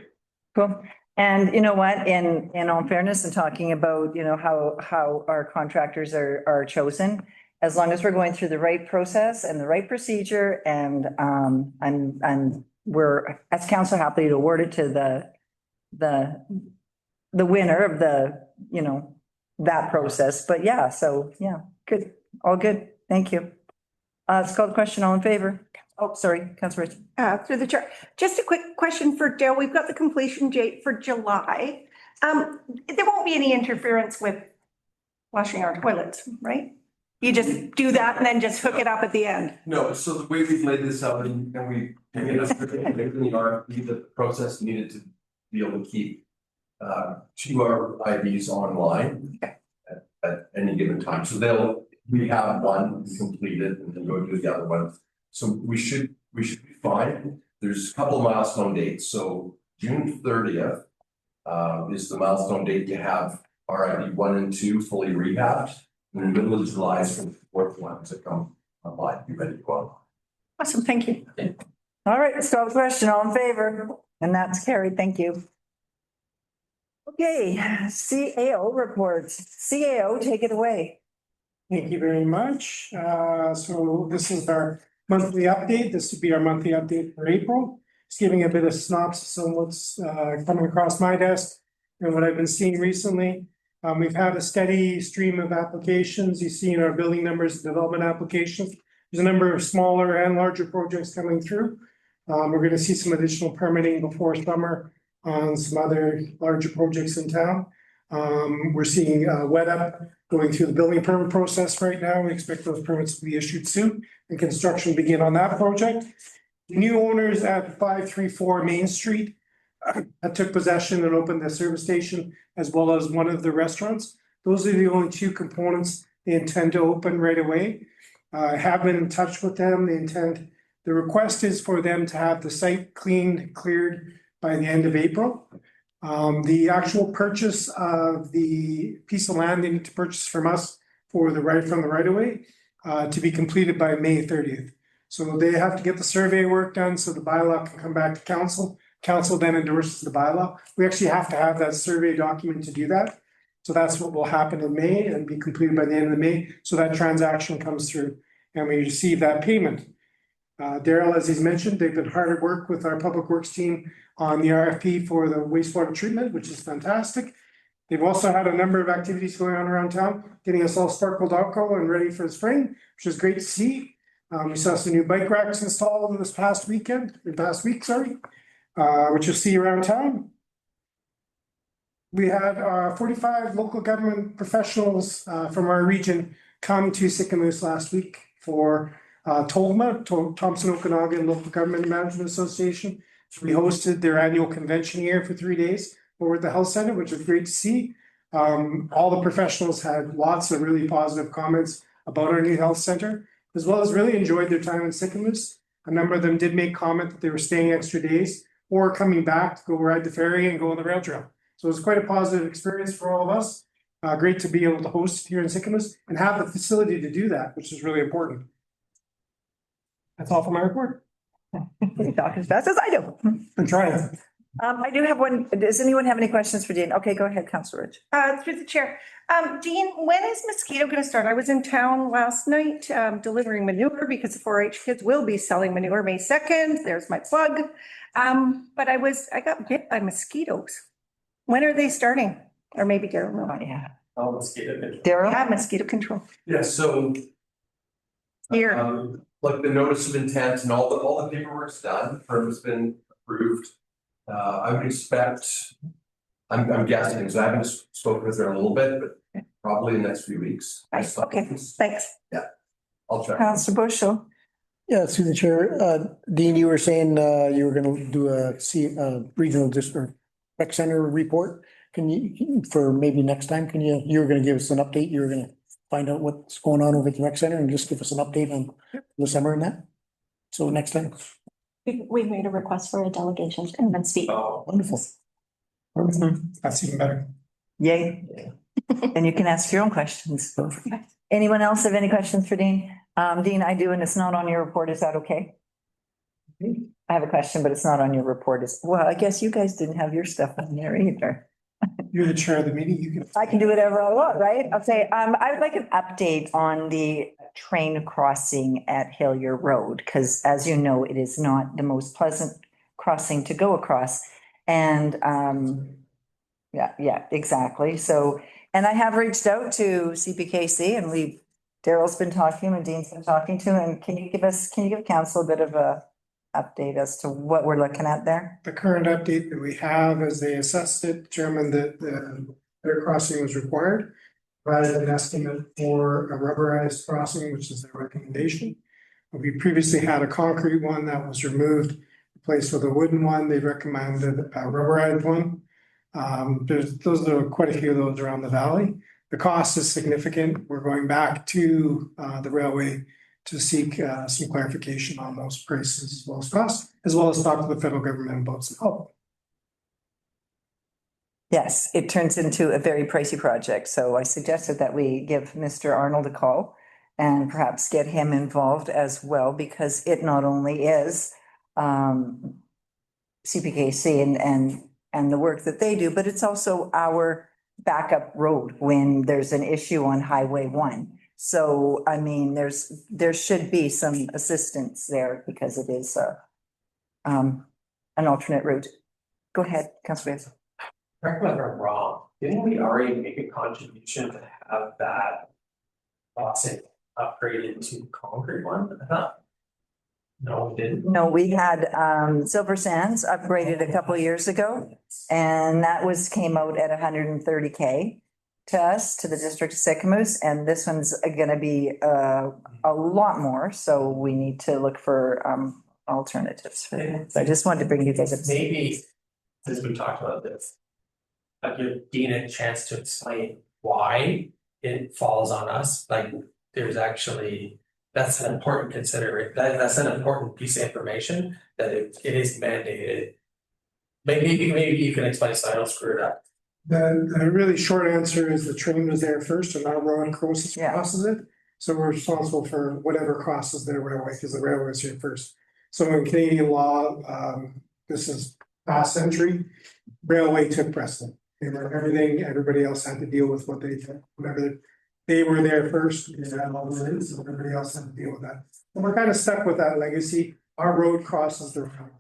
Cool. And you know what, in all fairness and talking about, you know, how our contractors are chosen, as long as we're going through the right process and the right procedure and we're as council happy to award it to the winner of the, you know, that process. But yeah, so yeah, good, all good. Thank you. Let's call the question. All in favor? Oh, sorry, Councilor Rich. Through the chair. Just a quick question for Dale. We've got the completion date for July. There won't be any interference with flushing our toilets, right? You just do that and then just hook it up at the end. No, so the way we've laid this out and we in the RFP, the process needed to be able to keep 2 RIBs online at any given time. So we have one completed and then go do the other one. So we should be fine. There's a couple of milestone dates. So June 30th is the milestone date to have RIB 1 and 2 fully rehabbed. And in the middle of July is for the 4th one to come online, be ready to go on. Awesome, thank you. All right, let's call the question. All in favor? And that's carried. Thank you. Okay, CAO reports. CAO, take it away. Thank you very much. So this is our monthly update. This would be our monthly update for April. Just giving a bit of synopsis on what's coming across my desk and what I've been seeing recently. We've had a steady stream of applications. You see in our building numbers, development applications. There's a number of smaller and larger projects coming through. We're going to see some additional permitting before summer on some other larger projects in town. We're seeing wet up going through the building permit process right now. We expect those permits to be issued soon and construction begin on that project. New owners at 534 Main Street took possession and opened the service station as well as one of the restaurants. Those are the only 2 components they intend to open right away. I have been in touch with them. The request is for them to have the site cleared by the end of April. The actual purchase of the piece of land they need to purchase from us for the right of way to be completed by May 30th. So they have to get the survey work done so the bylaw can come back to council. Council then endorses the bylaw. We actually have to have that survey document to do that. So that's what will happen in May and be completed by the end of May. So that transaction comes through and we receive that payment. Daryl, as he's mentioned, they've been hard at work with our public works team on the RFP for the wastewater treatment, which is fantastic. They've also had a number of activities going on around town, getting us all sparkled alcohol and ready for the spring, which is great to see. We saw some new bike racks installed this past week, sorry, which you'll see around town. We had 45 local government professionals from our region come to Sicamous last week for TOGMA, Thompson Okanagan Local Government Management Association. We hosted their annual convention here for 3 days over at the health center, which was great to see. All the professionals had lots of really positive comments about our new health center, as well as really enjoyed their time in Sicamous. A number of them did make comment that they were staying extra days or coming back to go ride the ferry and go on the rail trail. So it was quite a positive experience for all of us. Great to be able to host here in Sicamous and have the facility to do that, which is really important. That's all for my report. You talk as fast as I do. I'm trying. I do have one. Does anyone have any questions for Dean? Okay, go ahead, Councillor Rich. Through the chair. Dean, when is mosquito going to start? I was in town last night delivering manure because the 4-H kids will be selling manure May 2nd. There's my plug. But I got bit by mosquitoes. When are they starting? Or maybe Daryl will. Yeah. Oh, mosquito control. Daryl? Yeah, mosquito control. Yeah, so Here. like the notice of intent and all the paperwork's done, permit's been approved. I would expect, I'm guessing, because I haven't spoken with her in a little bit, but probably in the next few weeks. Nice. Okay, thanks. Yeah, I'll check. Councillor Bushel. Yeah, through the chair, Dean, you were saying you were gonna do a regional district rec center report. Can you, for maybe next time, you were gonna give us an update, you were gonna find out what's going on over at the rec center and just give us an update on the summer and that? So next time. We made a request for a delegation to come and speak. Oh, wonderful. That's even better. Yay. And you can ask your own questions. Anyone else have any questions for Dean? Dean, I do, and it's not on your report. Is that okay? I have a question, but it's not on your report. Well, I guess you guys didn't have your stuff on there either. You're the chair of the meeting. I can do whatever I want, right? I'll say, I would like an update on the train crossing at Hillier Road, because as you know, it is not the most pleasant crossing to go across. And, yeah, exactly. So, and I have reached out to CPKC and Daryl's been talking and Dean's been talking to, and can you give council a bit of a update as to what we're looking at there? The current update that we have as they assessed it, determined that their crossing was required, provided an estimate for a rubberized crossing, which is their recommendation. We previously had a concrete one that was removed, replaced with a wooden one. They recommended a rubberized one. Those are quite a few of those around the valley. The cost is significant. We're going back to the railway to seek some clarification on those prices as well as costs, as well as talk to the federal government about some help. Yes, it turns into a very pricey project. So I suggested that we give Mr. Arnold a call and perhaps get him involved as well, because it not only is CPKC and the work that they do, but it's also our backup road when there's an issue on Highway 1. So, I mean, there should be some assistance there because it is an alternate route. Go ahead, Councillor. Correct me if I'm wrong, didn't we already make a contribution to have that crossing upgraded to concrete one? I thought. No, we didn't. No, we had Silver Sands upgraded a couple of years ago, and that came out at 130K to us, to the district of Sicamous, and this one's gonna be a lot more, so we need to look for alternatives for that. So I just wanted to bring you guys up. Maybe, since we talked about this, like give Dean a chance to explain why it falls on us, like there's actually, that's an important consideration, that's an important piece of information, that it is mandated. Maybe you can explain so I don't screw it up. The really short answer is the train was there first and our road crosses it. So we're responsible for whatever crosses their railway because the railway is here first. So in Canadian law, this is past century, railway took precedent. They were everything, everybody else had to deal with what they did. Whatever they were there first, they had all the roads, so everybody else had to deal with that. And we're kind of stuck with that legacy. Our road crosses the railway.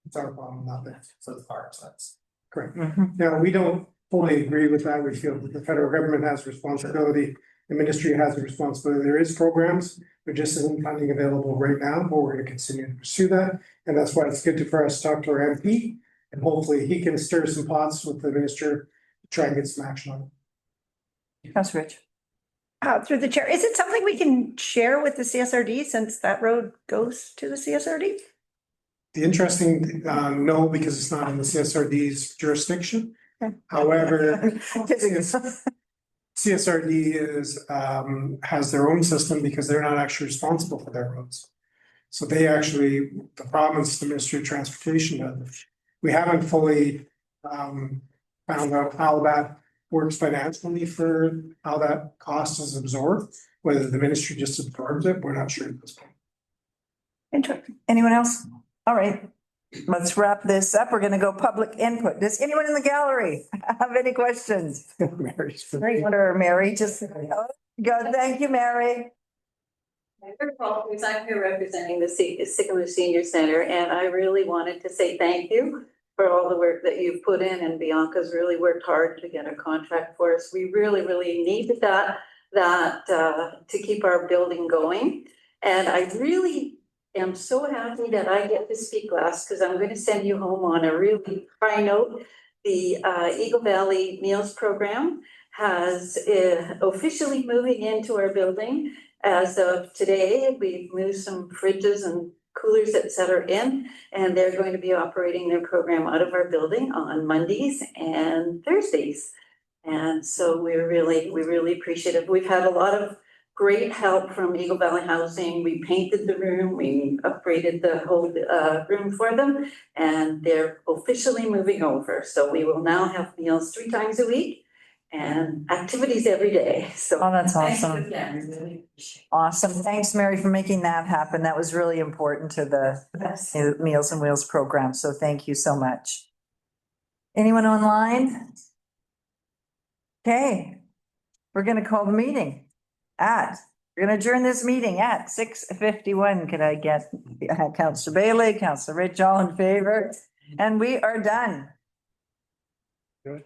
It's our problem, not theirs. So the park sense. Correct. Now, we don't fully agree with that. We feel that the federal government has responsibility, the ministry has a responsibility. There is programs, there just isn't funding available right now, but we're gonna continue to pursue that. And that's why it's good for us to talk to our MP, and hopefully he can stir some pots with the minister to try and get some action on it. Councillor Rich. Through the chair, is it something we can share with the CSRD since that road goes to the CSRD? The interesting, no, because it's not in the CSRD's jurisdiction. However, CSRD has their own system because they're not actually responsible for their roads. So they actually, the province, the Ministry of Transportation does. We haven't fully found out how that works financially for how that cost is absorbed, whether the ministry just absorbs it, we're not sure at this point. Interesting. Anyone else? All right, let's wrap this up. We're gonna go public input. Does anyone in the gallery have any questions? Mary, just go. Thank you, Mary. I'm here representing the Sycamore Senior Center, and I really wanted to say thank you for all the work that you've put in, and Bianca's really worked hard to get a contract for us. We really, really needed that to keep our building going. And I really am so happy that I get to speak last, because I'm going to send you home on a really high note. The Eagle Valley Meals Program has officially moving into our building. As of today, we've moved some fridges and coolers, et cetera, in, and they're going to be operating their program out of our building on Mondays and Thursdays. And so we're really appreciative. We've had a lot of great help from Eagle Valley Housing. We painted the room, we upgraded the whole room for them, and they're officially moving over. So we will now have meals 3 times a week and activities every day. So that's thank you awesome. again. We really appreciate it. Awesome. Thanks, Mary, for making that happen. That was really important to the Meals and Wheels program. So thank you so much. Anyone online? Okay, we're going to call the meeting we're going to adjourn this meeting at 6:51. Could I get Councillor Bailey, Councillor Rich, all in favor? And we are done. Good.